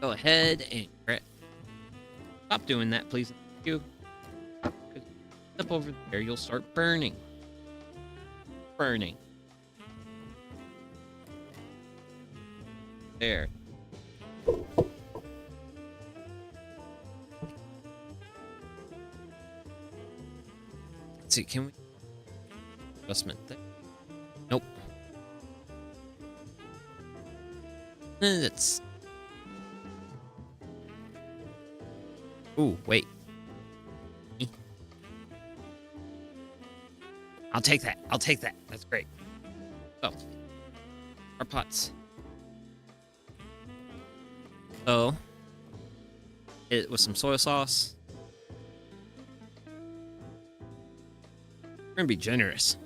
Go ahead and stop doing that, please. Thank you. Up over there, you'll start burning. Burning. There. Let's see, can we adjustment thing? Nope. That's. Ooh, wait. I'll take that. I'll take that. That's great. So, our pots. So, it with some soy sauce. We're gonna be generous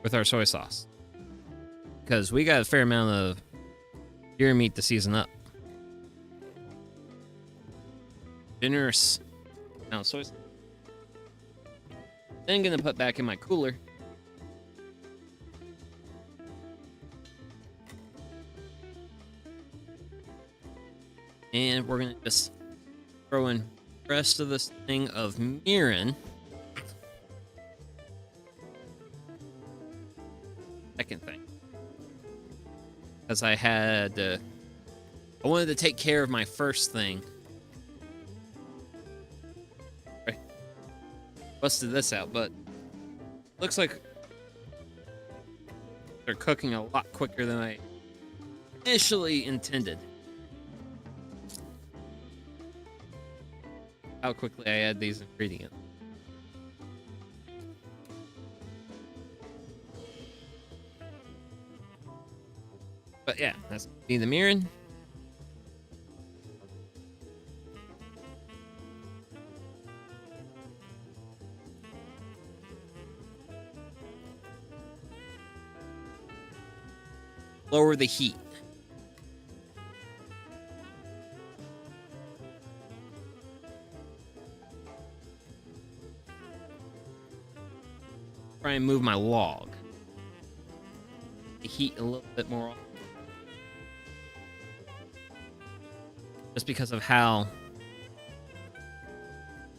with our soy sauce because we got a fair amount of deer meat to season up. Generous amount of soy sauce. Then gonna put back in my cooler. And we're gonna just throw in the rest of this thing of mirin. Second thing. Because I wanted to take care of my first thing. Okay. Busted this out, but looks like they're cooking a lot quicker than I initially intended. How quickly I add these ingredients. But yeah, that's the mirin. Lower the heat. Try and move my log. The heat a little bit more. Just because of how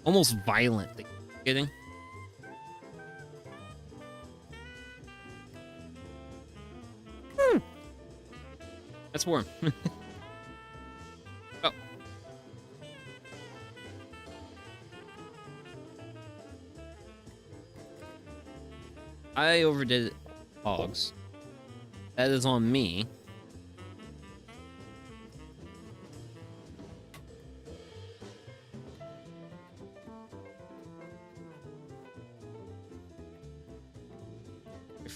almost violent they're getting. That's warm. Oh. I overdid it. Hogs. That is on me.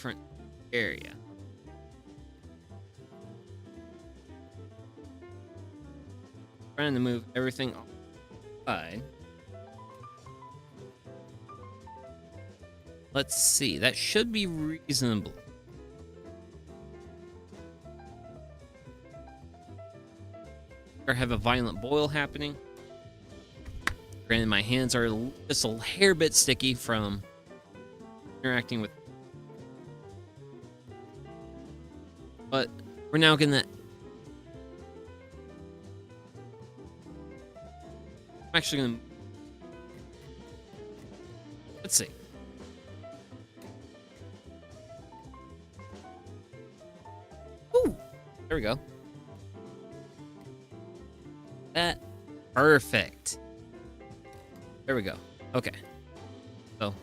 different area. Trying to move everything off the side. Let's see. That should be reasonable. Or have a violent boil happening. Granted, my hands are just a hair bit sticky from interacting with. But we're now gonna. I'm actually gonna. Let's see. Ooh, there we go. That perfect. There we go. Okay. So.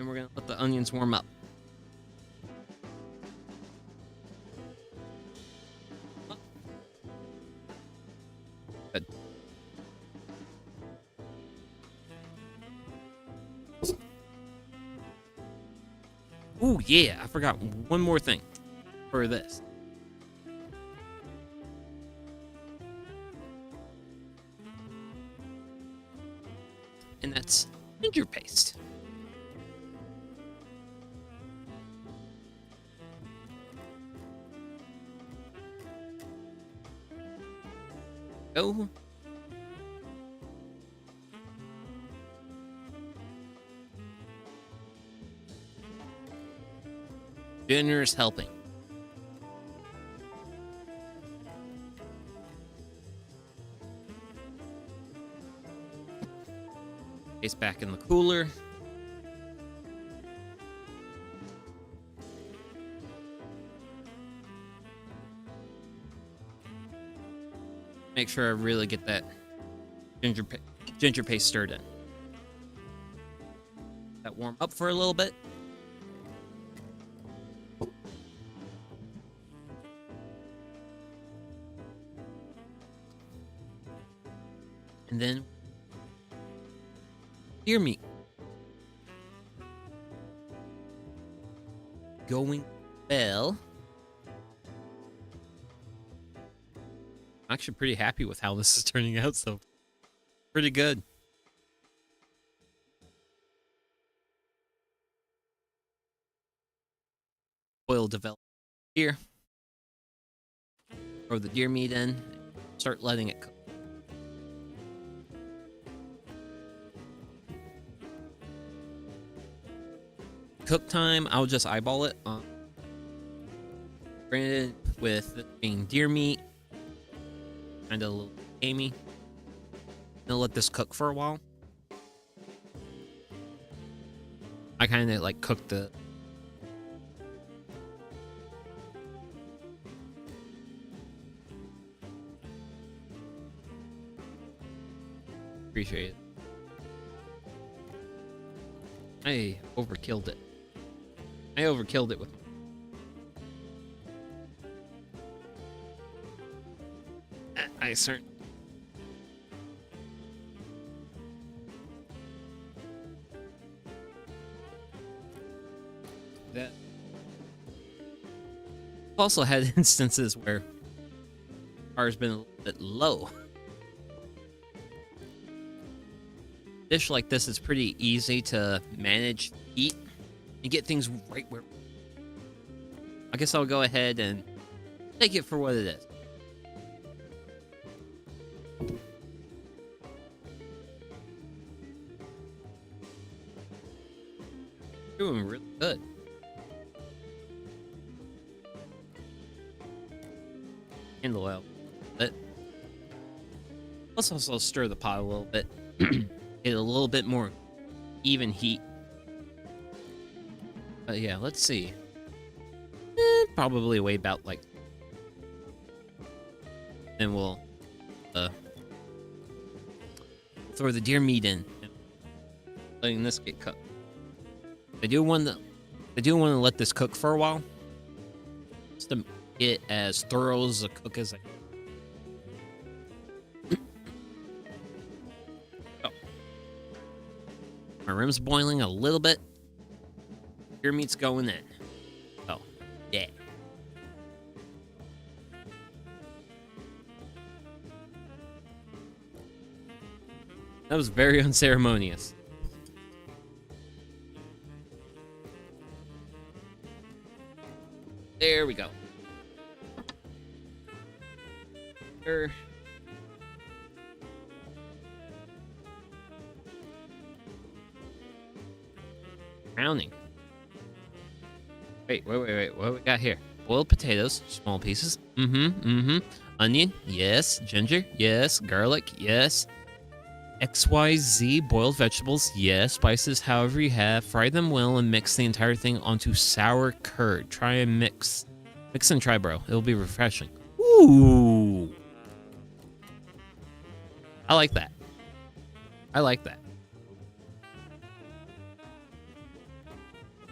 And we're gonna let the onions warm up. Good. Ooh, yeah, I forgot one more thing for this. And that's ginger paste. Go. Generous helping. Paste back in the cooler. Make sure I really get that ginger paste stirred in. That warm up for a little bit. And then deer meat. Going well. I'm actually pretty happy with how this is turning out, so pretty good. Oil develop here. Throw the deer meat in. Start letting it cook. Cook time, I'll just eyeball it. Granted, with it being deer meat, kind of a little gamey. I'll let this cook for a while. I kind of like cook the. Appreciate it. I overkilled it. I overkilled it with. I certainly. That. I've also had instances where fire's been a little bit low. Dish like this is pretty easy to manage heat and get things right where. I guess I'll go ahead and take it for what it is. Doing really good. Handle out a bit. Let's also stir the pot a little bit. Get a little bit more even heat. Yeah, let's see. Probably weigh about like. Then we'll throw the deer meat in, letting this get cooked. I do want to let this cook for a while, just to get as thorough as a cook as I can. My rim's boiling a little bit. Your meat's going in. Oh, yeah. That was very unceremonious. There we go. Sure. Browning. Wait. What we got here? Boiled potatoes, small pieces. Onion, yes. Ginger, yes. Garlic, yes. XYZ boiled vegetables, yes. Spices, however you have. Fry them well and mix the entire thing onto sour curd. Try and mix. Mix and try, bro. It'll be refreshing. Ooh. I like that. I like that.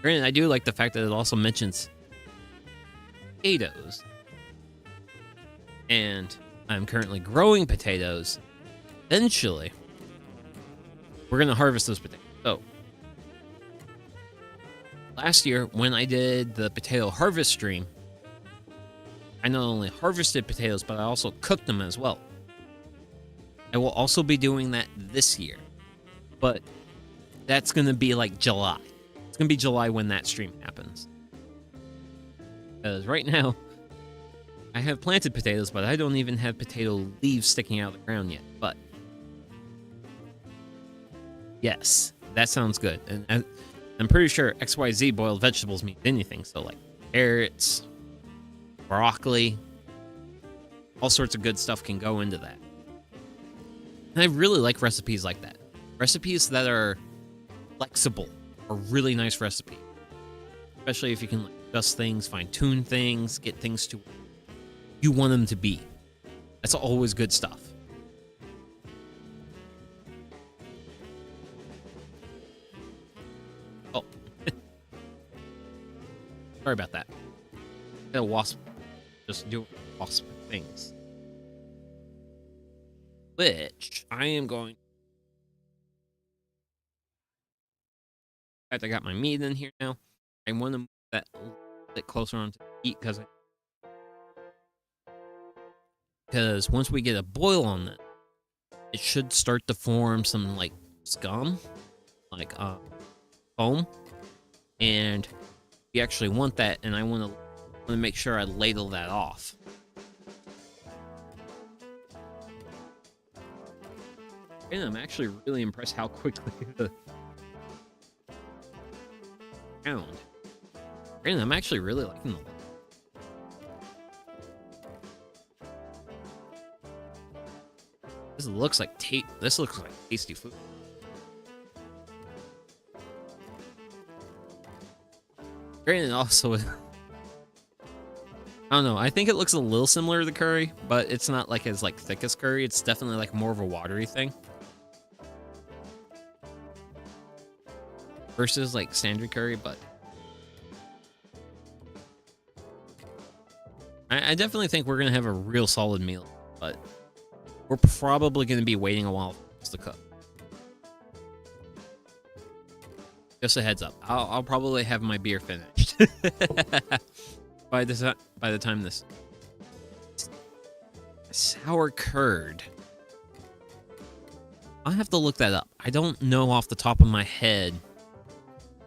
Granted, I do like the fact that it also mentions potatoes. And I'm currently growing potatoes. Eventually, we're going to harvest those potatoes. So, last year, when I did the potato harvest stream, I not only harvested potatoes, but I also cooked them as well. I will also be doing that this year. But that's going to be like July. It's going to be July when that stream happens. Because right now, I have planted potatoes, but I don't even have potato leaves sticking out of the ground yet. But yes, that sounds good. And I'm pretty sure XYZ boiled vegetables mean anything. So like carrots, broccoli, all sorts of good stuff can go into that. And I really like recipes like that. Recipes that are flexible are really nice recipes. Especially if you can like, adjust things, fine-tune things, get things to you want them to be. That's always good stuff. Oh. Sorry about that. A wasp. Just do wasp things. Which I am going. In fact, I got my meat in here now. I want to move that a little bit closer onto the heat because once we get a boil on it, it should start to form some like scum, like foam, and we actually want that. And I want to make sure I ladle that off. And I'm actually really impressed how quickly the pound. And I'm actually really liking the. This looks like tasty food. Granted, also, I don't know. I think it looks a little similar to the curry, but it's not like as like thick as curry. It's definitely like more of a watery thing. Versus like standard curry, but I definitely think we're gonna have a real solid meal, but we're probably gonna be waiting a while for this to cook. Just a heads up, I'll probably have my beer finished by the time this sour curd. I'll have to look that up. I don't know off the top of my head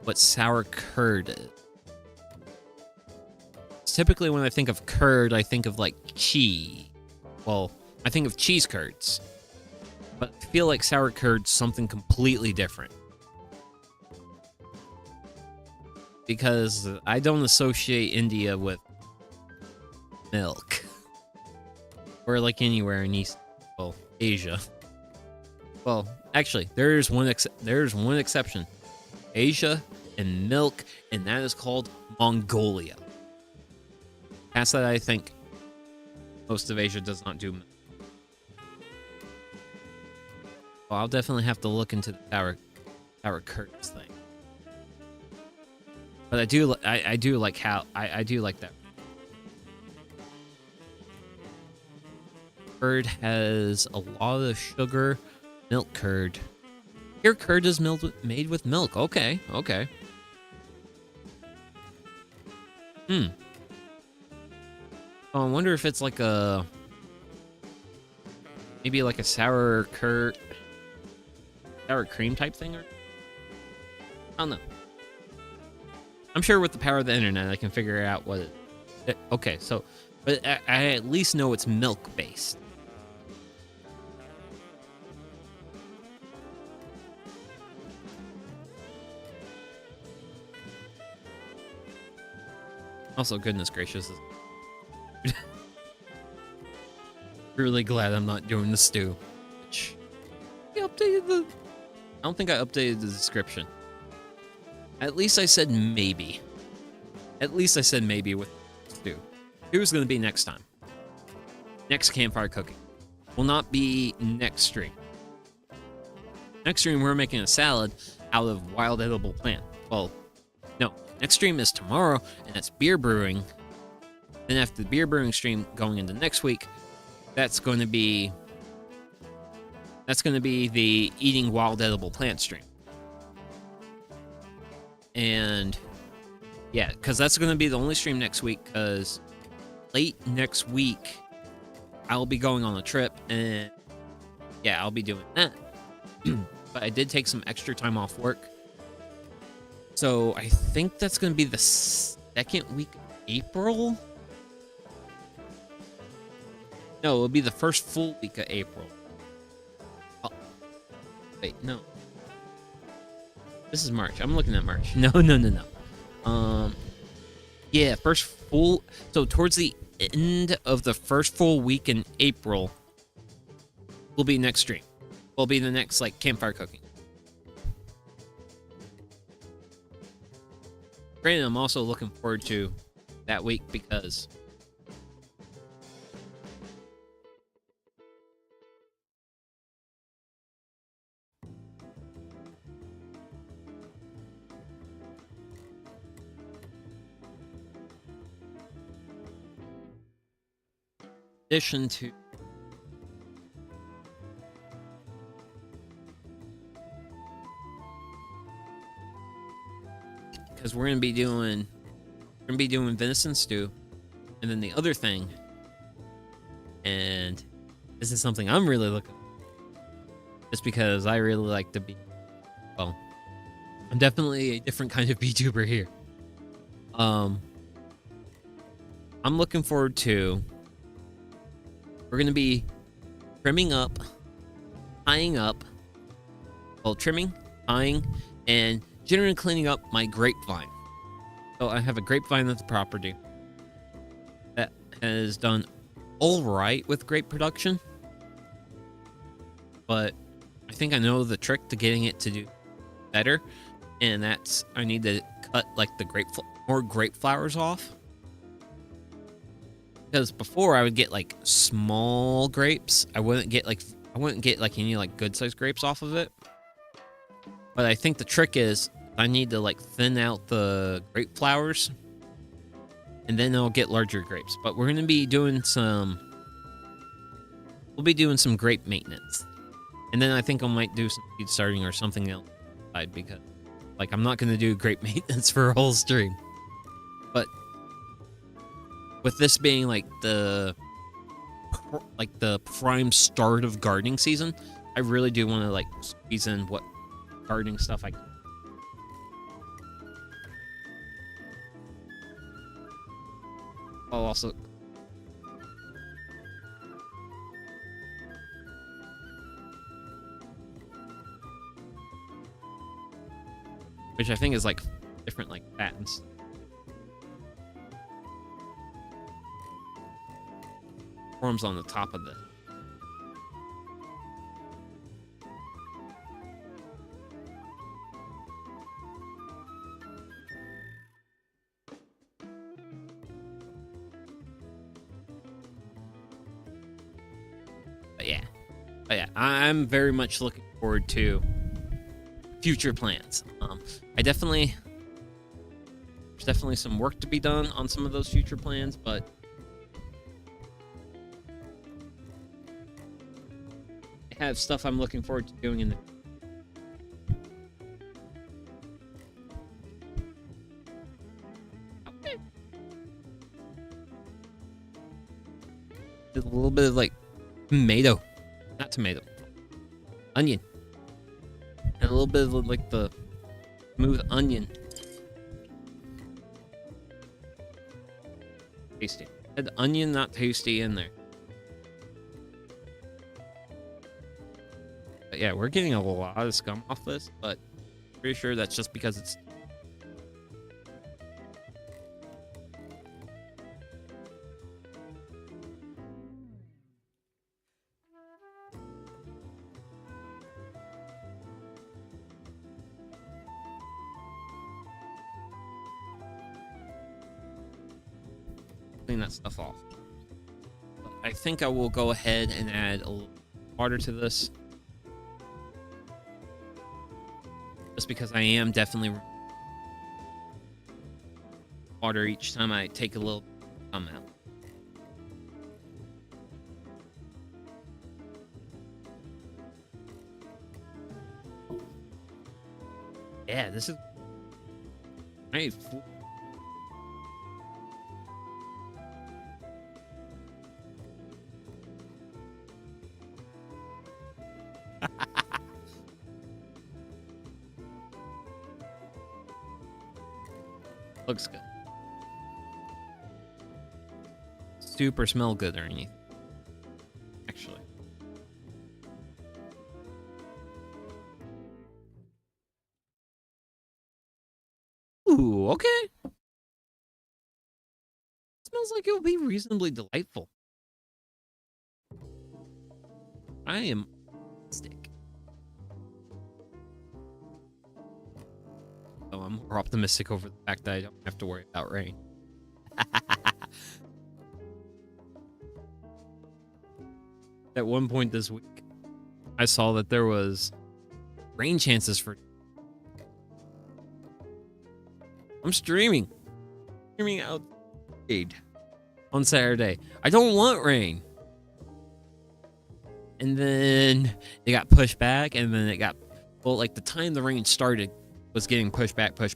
what sour curd is. Typically, when I think of curd, I think of like cheese. Well, I think of cheese curds, but I feel like sour curd's something completely different. Because I don't associate India with milk. Or like anywhere in Asia. Well, actually, there's one exception. Asia and milk, and that is called Mongolia. Past that, I think most of Asia does not do milk. Well, I'll definitely have to look into the sour curds thing. But I do like that. Curd has a lot of sugar. Milk curd Here, curd is made with milk. Okay, okay. Oh, I wonder if it's like a... maybe like a sour curd... sour cream type thing, or... I don't know. I'm sure with the power of the internet, I can figure out what it... okay, so... but I at least know it's milk-based. Also, goodness gracious. Really glad I'm not doing the stew. Which... I updated the... I don't think I updated the description. At least I said maybe. At least I said maybe with stew. Who's going to be next time? Next campfire cooking. Will not be next stream. Next stream, we're making a salad out of wild edible plant. Well, no. Next stream is tomorrow, and that's beer brewing. Then after the beer brewing stream, going into next week, that's going to be the eating wild edible plant stream. And yeah, because that's going to be the only stream next week, because late next week, I'll be going on a trip, and yeah, I'll be doing that. But I did take some extra time off work. So I think that's going to be the second week of April. No, it'll be the first full week of April. Oh, wait, no. This is March. I'm looking at March. No. Yeah, first full... so towards the end of the first full week in April will be next stream. Will be the next, like, campfire cooking. Granted, I'm also looking forward to that week because... addition to... because we're gonna be doing venison stew, and then the other thing, and this is something I'm really looking for, just because I really like to be, well, I'm definitely a different kind of VTuber here. I'm looking forward to, we're gonna be trimming up, tying up, well, trimming, tying, and generally cleaning up my grapevine. So I have a grapevine at the property that has done all right with grape production, but I think I know the trick to getting it to do better, and that's I need to cut like the more grape flowers off. Because before I would get like small grapes, I wouldn't get like any like good sized grapes off of it. But I think the trick is I need to like thin out the grape flowers, and then I'll get larger grapes. But we're gonna be doing some grape maintenance, and then I think I might do some seed starting or something else because like I'm not gonna do grape maintenance for a whole stream. But with this being like the prime start of gardening season, I really do want to like squeeze in what gardening stuff I can. I'll also which I think is like different like patents. Forms on the top of the but yeah, I'm very much looking forward to future plans. There's definitely some work to be done on some of those future plans, but I have stuff I'm looking forward to doing in the a little bit of like tomato, not tomato, onion, and a little bit of like the smooth onion. Tasty. Had onion, not tasty, in there. But yeah, we're getting a lot of scum off this, but pretty sure that's just because it's. Clean that stuff off. But I think I will go ahead and add a little water to this. Just because I am definitely water each time I take a little scum out. Yeah, this is nice. Looks good. Super smell good or anything. Actually. Ooh, okay. Smells like it'll be reasonably delightful. I am stick. So I'm more optimistic over the fact that I don't have to worry about rain. At one point this week, I saw that there was rain chances for. I'm streaming outside on Saturday. I don't want rain. And then it got pushed back, and then it got, well, like the time the rain started was getting pushed back. Because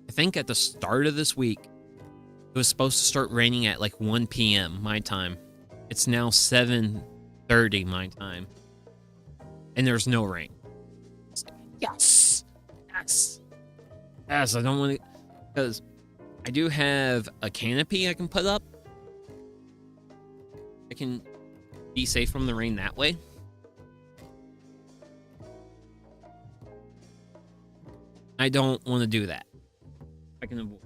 I think at the start of this week, it was supposed to start raining at like 1 p.m. my time. It's now 7:30 my time. And there's no rain. It's like, yes! Yes, I don't want to, because I do have a canopy I can put up. I can be safe from the rain that way. I don't want to do that. I can avoid.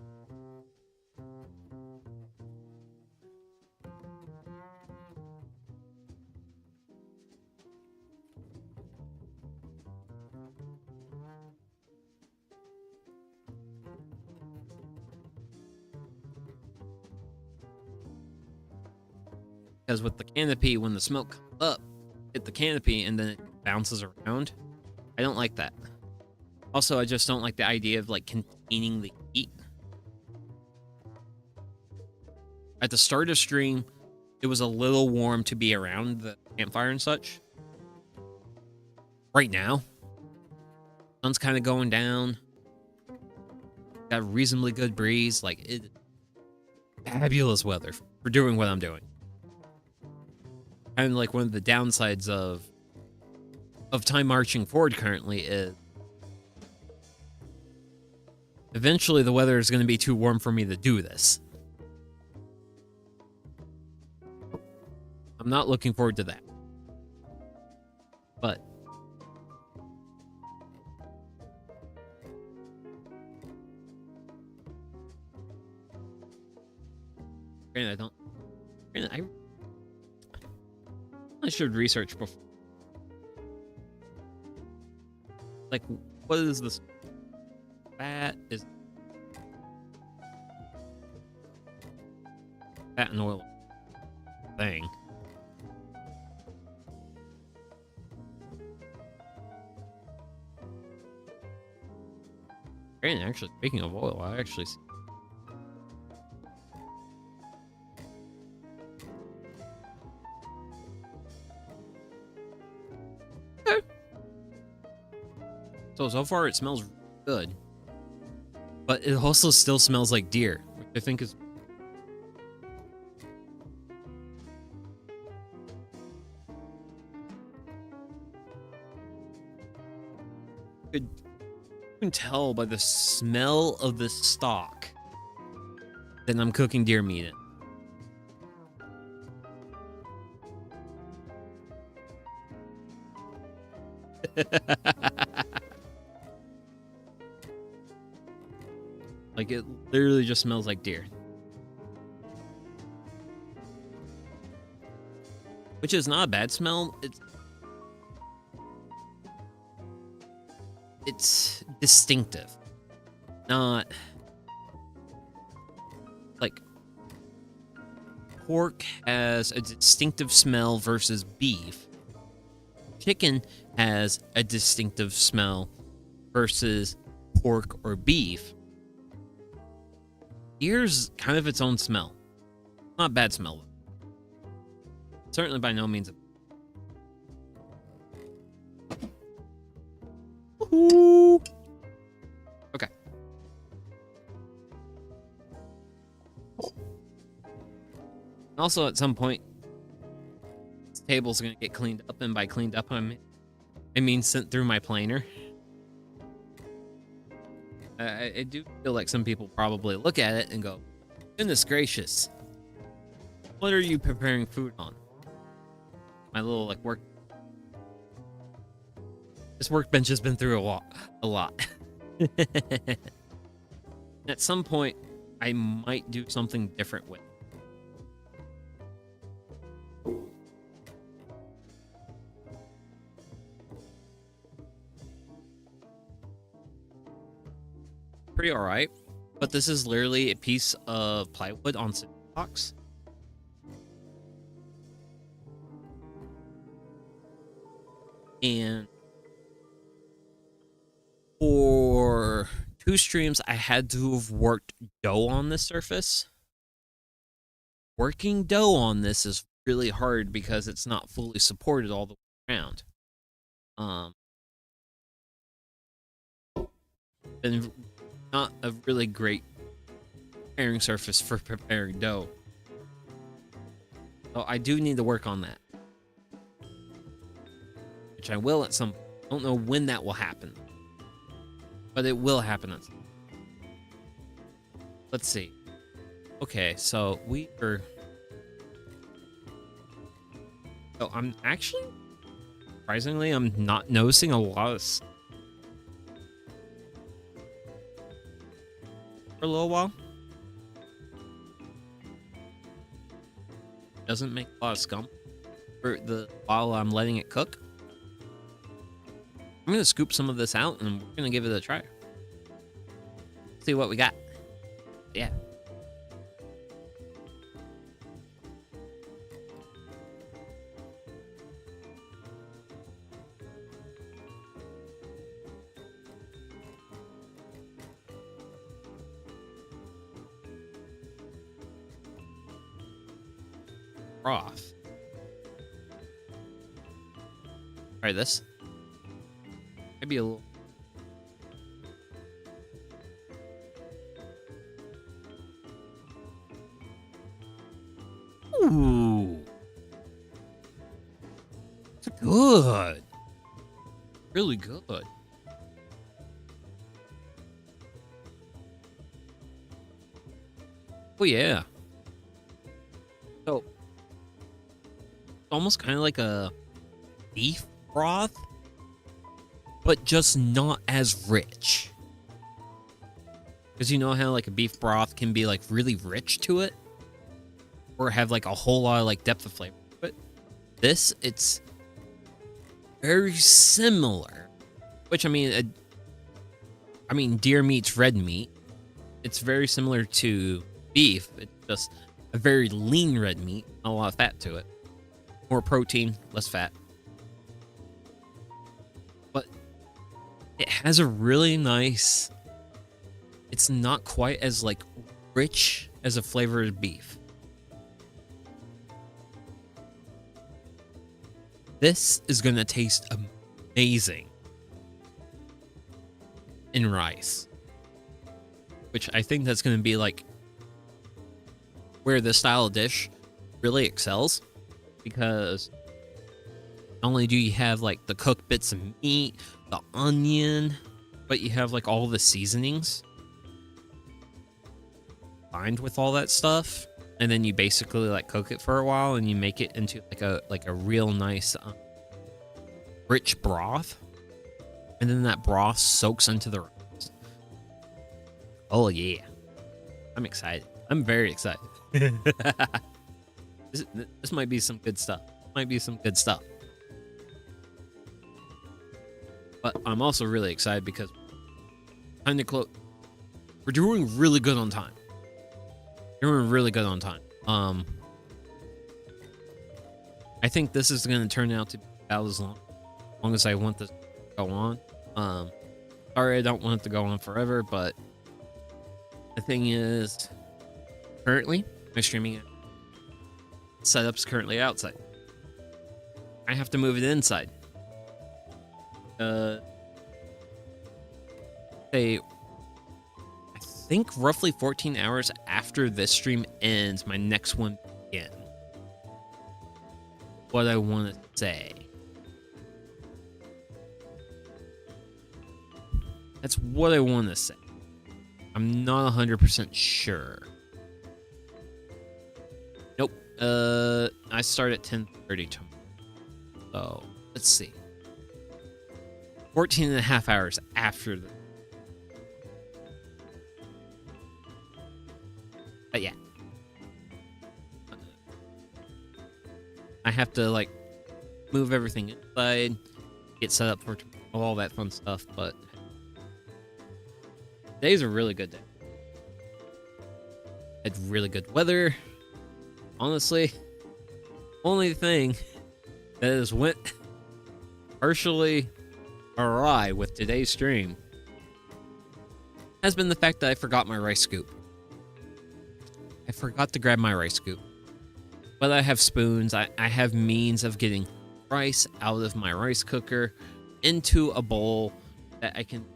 Because with the canopy, when the smoke comes up, hit the canopy and then it bounces around. I don't like that. Also, I just don't like the idea of like containing the heat. At the start of stream, it was a little warm to be around the campfire and such. Right now, sun's kind of going down. Got a reasonably good breeze. Like, fabulous weather for doing what I'm doing. And like one of the downsides of time marching forward currently is eventually the weather is going to be too warm for me to do this. I'm not looking forward to that. But granted, I should research before. Like, what is this? Fat is fat and oil thing. And actually, speaking of oil, I actually see. So far it smells good, but it also still smells like deer, which I think is You can tell by the smell of the stock that I'm cooking deer meat in. Like, it literally just smells like deer. Which is not a bad smell. It's distinctive. Not like pork has a distinctive smell versus beef. Chicken has a distinctive smell versus pork or beef. Deer's kind of its own smell. Not a bad smell, though. Certainly by no means. Woohoo! Okay. Also, at some point, this table's gonna get cleaned up, and by cleaned up, I mean sent through my planer. I do feel like some people probably look at it and go, "Goodness gracious, what are you preparing food on?" My little like work. This workbench has been through a lot. At some point, I might do something different with it. Pretty alright, but this is literally a piece of plywood on cinder blocks. And for 2 streams, I had to have worked dough on this surface. Working dough on this is really hard because it's not fully supported all the way around. And not a really great preparing surface for preparing dough. So I do need to work on that. Which I will at some point. I don't know when that will happen. But it will happen at some point. Let's see. Okay, so we are... Oh, I'm actually... Surprisingly, I'm not noticing a lot of... For a little while. Doesn't make a lot of scum for the while I'm letting it cook. I'm gonna scoop some of this out and we're gonna give it a try. See what we got. Yeah. Broth. Try this. Maybe a little. Ooh. It's good. Really good. Oh yeah. So almost kind of like a beef broth, but just not as rich. Because you know how like a beef broth can be like really rich to it, or have like a whole lot of like depth of flavor. But this, it's very similar. Which I mean, deer meat's red meat. It's very similar to beef. It's just a very lean red meat, not a lot of fat to it. More protein, less fat. But it has a really nice... It's not quite as, like, rich as a flavor of beef. This is gonna taste amazing in rice. Which I think that's gonna be, like, where this style of dish really excels. Because not only do you have like the cooked bits of meat, the onion, but you have like all the seasonings combined with all that stuff, and then you basically like cook it for a while, and you make it into like a real nice rich broth, and then that broth soaks into the rice. Oh yeah, I'm excited. I'm very excited. This might be some good stuff. Might be some good stuff. But I'm also really excited because kind of close. We're doing really good on time. Doing really good on time. I think this is going to turn out to be about as long as I want this to go on. Sorry, I don't want it to go on forever, but the thing is, currently, my streaming setup's currently outside. I have to move it inside. Say, I think roughly 14 hours after this stream ends, my next one begins. What I want to say. That's what I want to say. I'm not 100% sure. Nope. I start at 10:30 tomorrow. So, let's see. 14 and a half hours after the... But yeah. I have to, like, move everything inside, get set up for all that fun stuff, but... Today's a really good day. Had really good weather. Honestly, only thing that has went partially awry with today's stream has been the fact that I forgot my rice scoop. I forgot to grab my rice scoop. But I have spoons. I have means of getting rice out of my rice cooker into a bowl that I can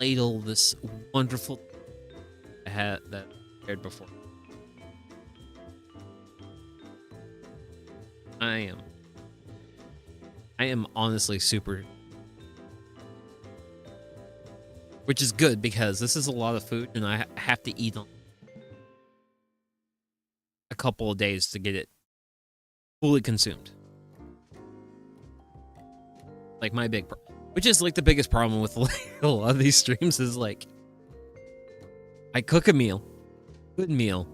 ladle this wonderful that I prepared before. I am honestly super, which is good because this is a lot of food and I have to eat on a couple of days to get it fully consumed. Like my big which is like the biggest problem with like, a lot of these streams is like I cook a meal, good meal,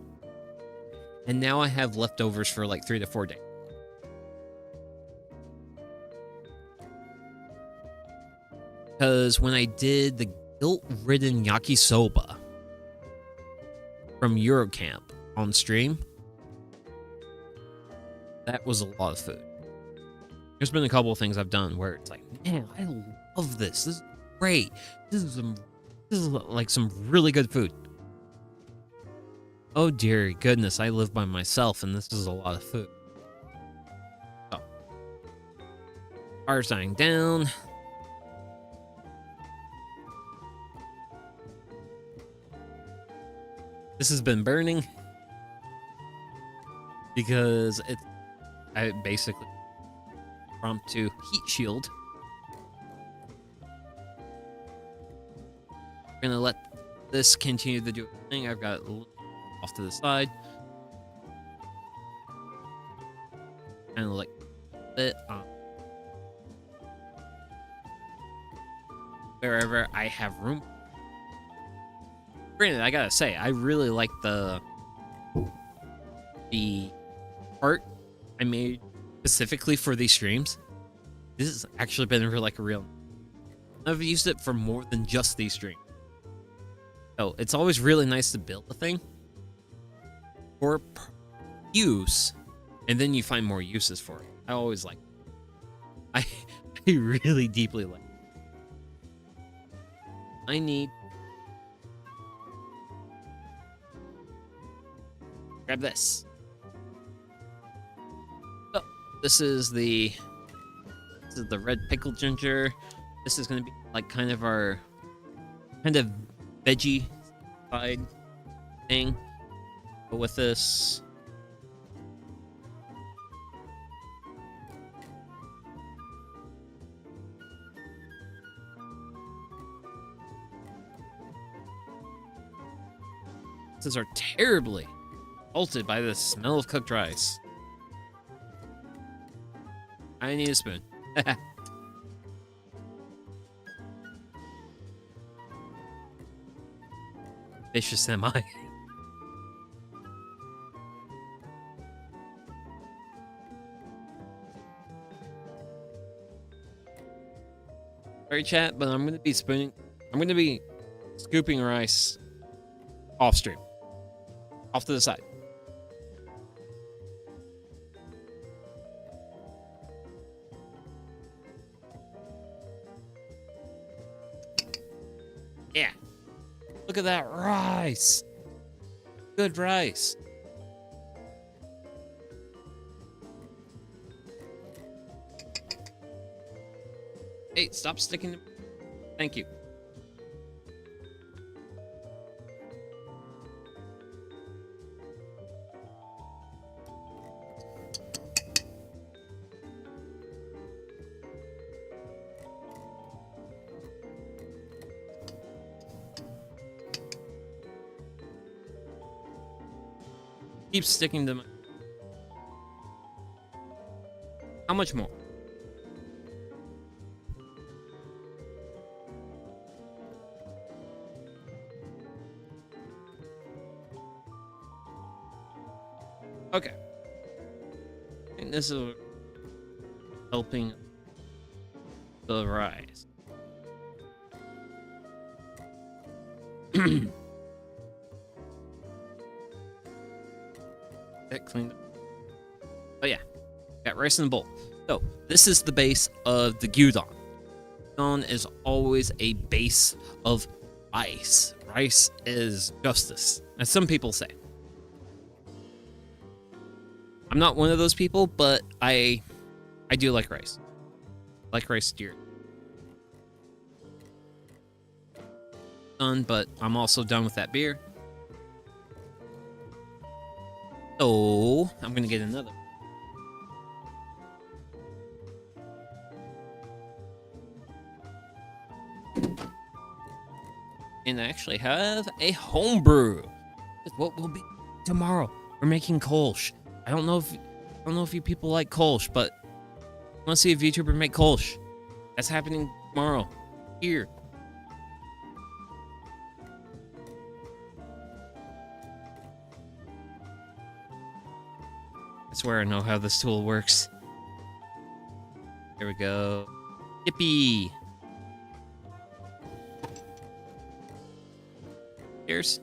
and now I have leftovers for like 3 to 4 days. Because when I did the guilt-ridden yakisoba from Eurocamp on stream, that was a lot of food. There's been a couple of things I've done where it's like, man, I love this. This is great. This is like some really good food. Oh dear goodness, I live by myself and this is a lot of food. Oh. Fire's dying down. This has been burning because I basically prompt to heat shield. I'm gonna let this continue to do its thing. I've got it off to the side. Kind of like it wherever I have room. Granted, I gotta say, I really like the art I made specifically for these streams. This has actually been like a real... I've used it for more than just these streams. So it's always really nice to build a thing for use, and then you find more uses for it. I always like it. I really deeply like it. I need... Grab this. So, this is the red pickled ginger. This is going to be like kind of our kind of veggie side thing. But with this, senses are terribly altered by the smell of cooked rice. I need a spoon. Vicious am I? Sorry, chat, but I'm gonna be scooping rice off stream, off to the side. Yeah. Look at that rice. Good rice. Hey, stop sticking to... Thank you. Keep sticking to my... How much more? Okay. I think this is helping the rise. That cleaned up. Oh yeah, got rice in the bowl. So this is the base of the gyudon. Gyudon is always a base of rice. Rice is justice, as some people say. I'm not one of those people, but I do like rice. I like rice dear. Done, but I'm also done with that beer. So I'm gonna get another. And I actually have a homebrew. It's what will be tomorrow. We're making kolsch. I don't know if you people like kolsch, but I want to see a VTuber make kolsch. That's happening tomorrow. Here. I swear I know how this tool works. Here we go. Yippee! Cheers.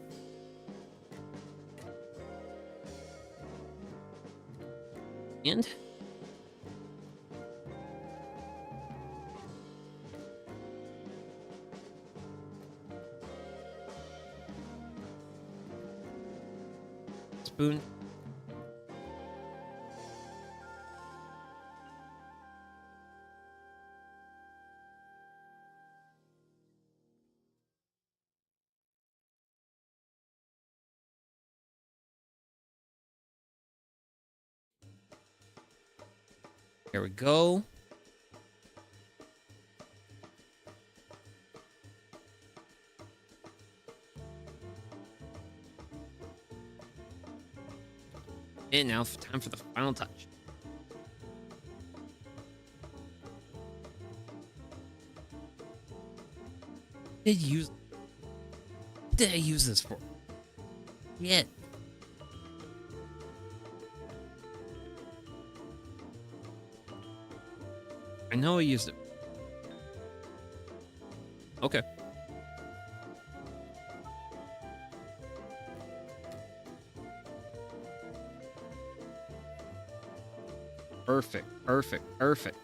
And spoon. There we go. And now time for the final touch. What did I use this for? Yeah. I know I used it. Okay. Perfect, perfect, perfect.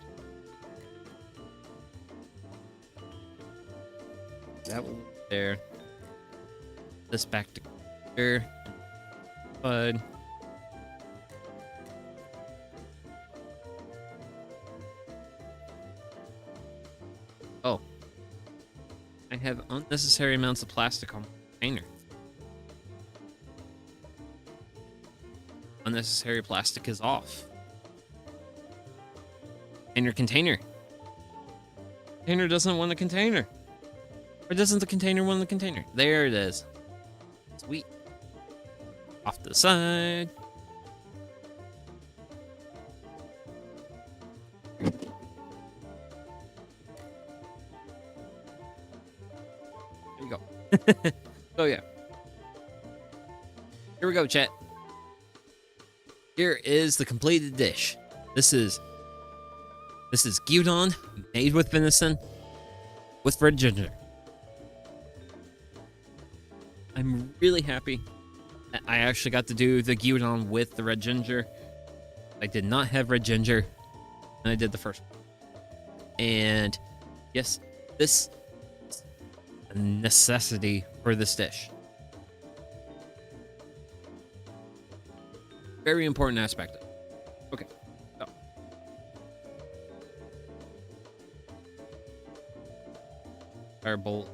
That will there. This back to here. Bud. Oh. I have unnecessary amounts of plastic on my container. Unnecessary plastic is off. And your container. Container doesn't want a container. Or doesn't the container want the container? There it is. Sweet. Off to the side. There you go. So yeah. Here we go, chat. Here is the completed dish. This is gyudon made with venison with red ginger. I'm really happy that I actually got to do the gyudon with the red ginger. I did not have red ginger, and I did the first one. And yes, this is a necessity for this dish. Very important aspect of it. Okay. So. Fire bowl.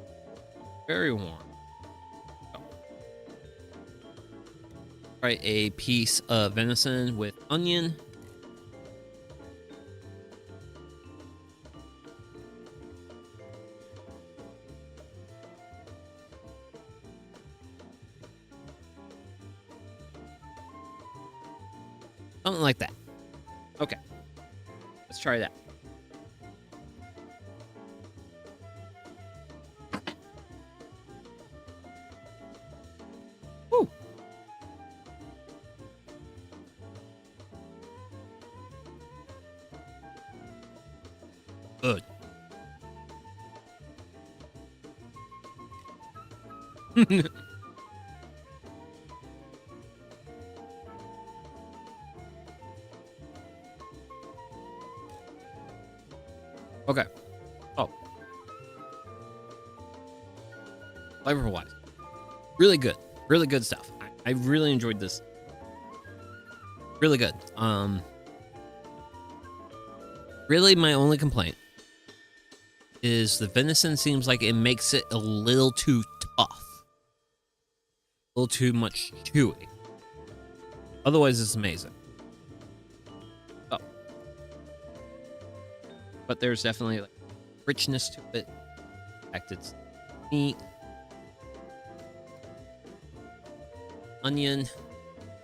Very warm. So. Try a piece of venison with onion. Something like that. Okay. Let's try that. Woo! Good. Okay. Oh. Flavor wise. Really good. Really good stuff. I really enjoyed this. Really good. Really my only complaint is the venison seems like it makes it a little too tough. A little too much chewy. Otherwise it's amazing. But there's definitely like richness to it. In fact, it's meat, onion,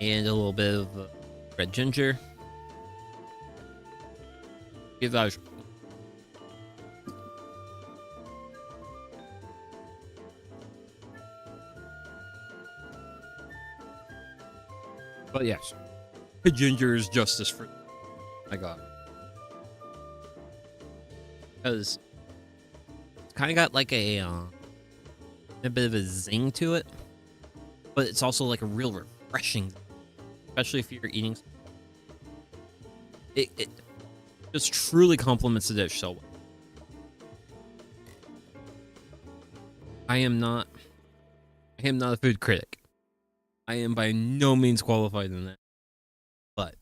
and a little bit of red ginger. Give that a But yes, the ginger is just as fruity. My God. Because it's kind of got like a bit of a zing to it, but it's also like a real refreshing, especially if you're eating. It just truly complements the dish so well. I am not a food critic. I am by no means qualified in that, but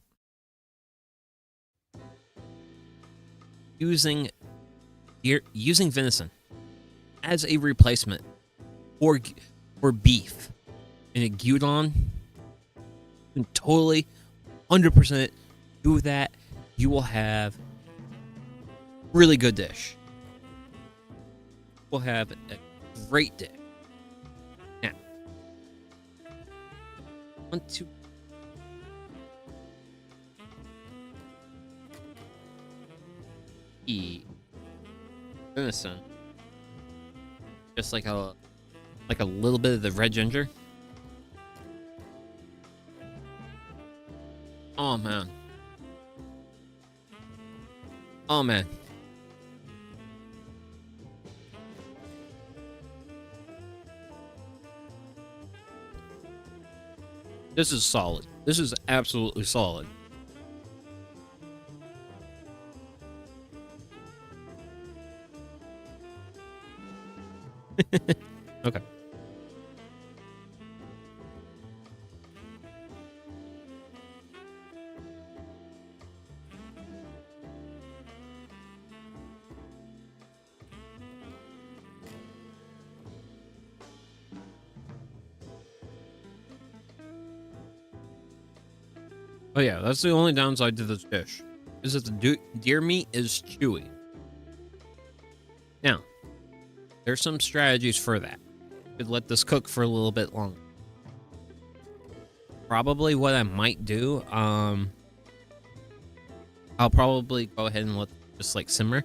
using venison as a replacement for beef in a gyudon, you can totally 100% do that. You will have really good dish. We'll have a great dish. Now, I want to eat venison, just like a little bit of the red ginger. Oh man. Oh man. This is solid. This is absolutely solid. Okay. Oh yeah, that's the only downside to this dish, is that the deer meat is chewy. Now, there's some strategies for that. You could let this cook for a little bit longer. probably what I might do. I'll probably go ahead and let just like simmer.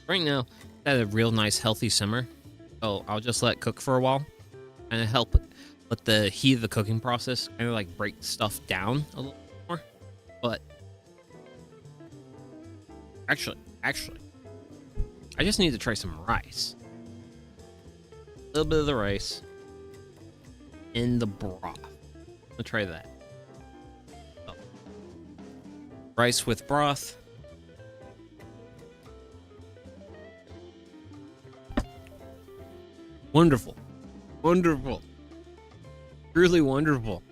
Right now, it's at a real nice healthy simmer. So I'll just let it cook for a while and help let the heat of the cooking process kind of like break stuff down a little more. But actually, I just need to try some rice. A little bit of the rice in the broth. I'll try that. So, rice with broth. Wonderful. Wonderful. Truly wonderful.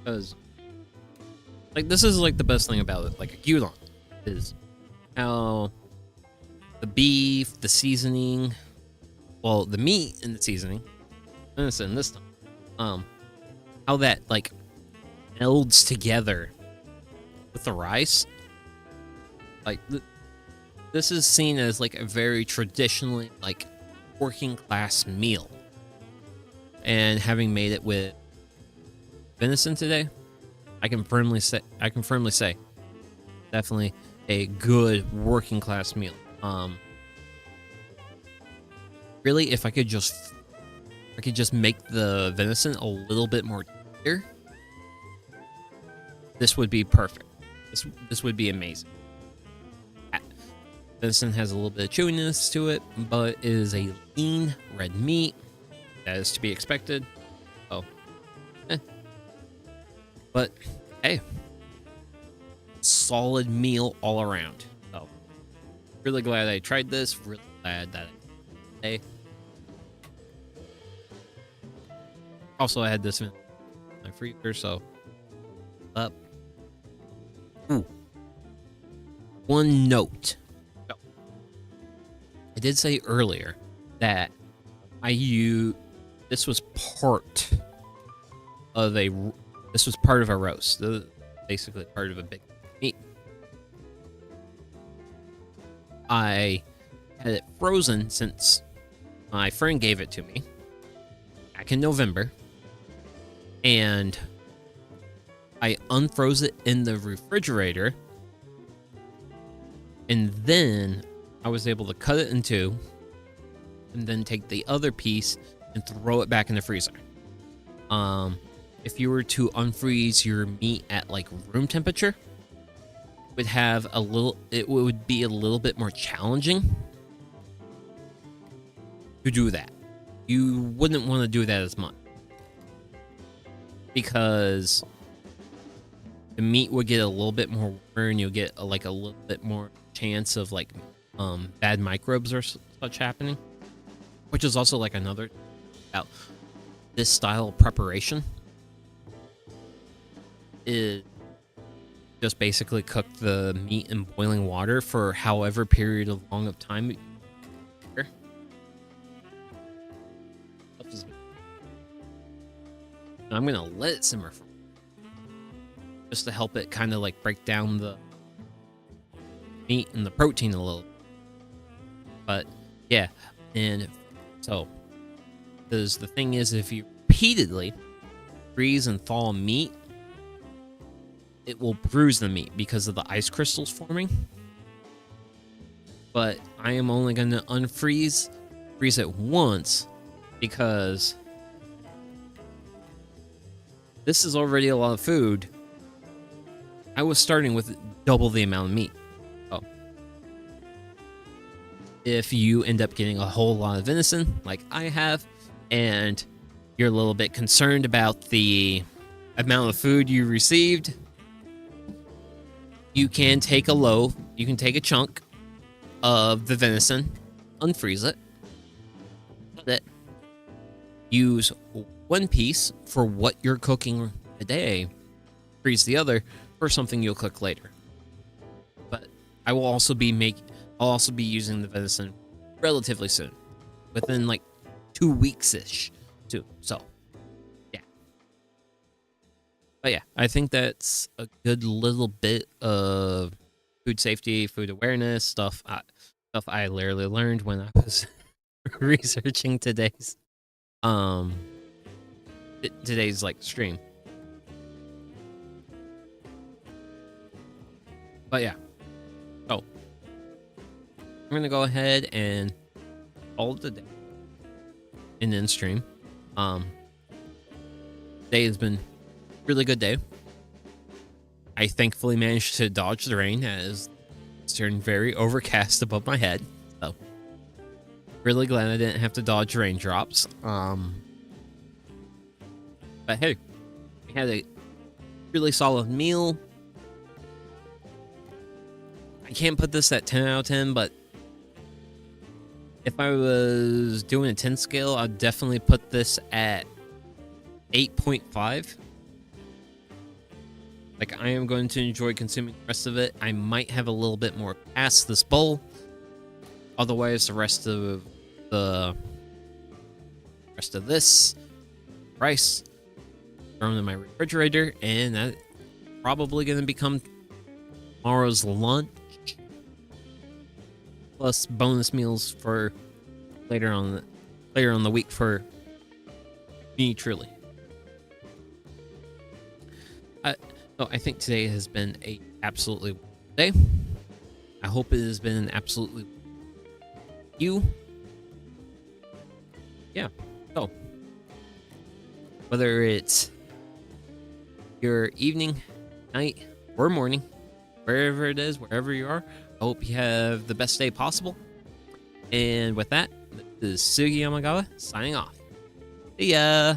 Because, like, this is, like, the best thing about it. Like, a gyudon is how the beef, the seasoning, well, the meat and the seasoning, venison this time, how that, like, melds together with the rice. Like, this is seen as, like, a very traditionally, like, working class meal. And having made it with venison today, I can firmly say definitely a good working class meal. Really, if I could just make the venison a little bit more tender, this would be perfect. This would be amazing. Venison has a little bit of chewiness to it, but it is a lean red meat. That is to be expected. Oh. But, hey. Solid meal all around. So, really glad I tried this. Really glad that I also, I had this in my freezer, so up. Ooh. One note. So, I did say earlier that this was part of a roast. Basically part of a big meat. I had it frozen since my friend gave it to me back in November, and I unfroze it in the refrigerator, and then I was able to cut it in two and then take the other piece and throw it back in the freezer. If you were to unfreeze your meat at like room temperature, it would be a little bit more challenging to do that. You wouldn't want to do that as much because the meat would get a little bit more warm, and you'll get a little bit more chance of like bad microbes or such happening, which is also like another about this style of preparation. Is just basically cook the meat in boiling water for however period of long of time. I'm gonna let it simmer for just to help it kind of like break down the meat and the protein a little. But yeah, and so because the thing is, if you repeatedly freeze and thaw meat, it will bruise the meat because of the ice crystals forming. But I am only going to freeze it once because this is already a lot of food. I was starting with double the amount of meat. Oh. If you end up getting a whole lot of venison, like I have, and you're a little bit concerned about the amount of food you received, you can take a chunk of the venison, unfreeze it, use one piece for what you're cooking today, freeze the other for something you'll cook later. But I'll also be using the venison relatively soon, within like 2 weeks-ish too. So but yeah, I think that's a good little bit of food safety, food awareness stuff I literally learned when I was researching today's today's like stream. But yeah, so I'm gonna go ahead and call it the day and then stream. Today has been a really good day. I thankfully managed to dodge the rain as it's turned very overcast above my head. So really glad I didn't have to dodge raindrops. But hey, we had a really solid meal. I can't put this at 10 out of 10, but if I was doing a 10 scale, I'd definitely put this at 8.5. Like, I am going to enjoy consuming the rest of it. I might have a little bit more past this bowl. Otherwise, the rest of this rice thrown in my refrigerator, and that's probably going to become tomorrow's lunch. Plus bonus meals for later on the week for me truly. So I think today has been a absolutely day. I hope it has been an absolutely you. Yeah. So whether it's your evening, night, or morning, wherever it is, wherever you are, I hope you have the best day possible. And with that, this is Sugi Yamagawa signing off. See ya!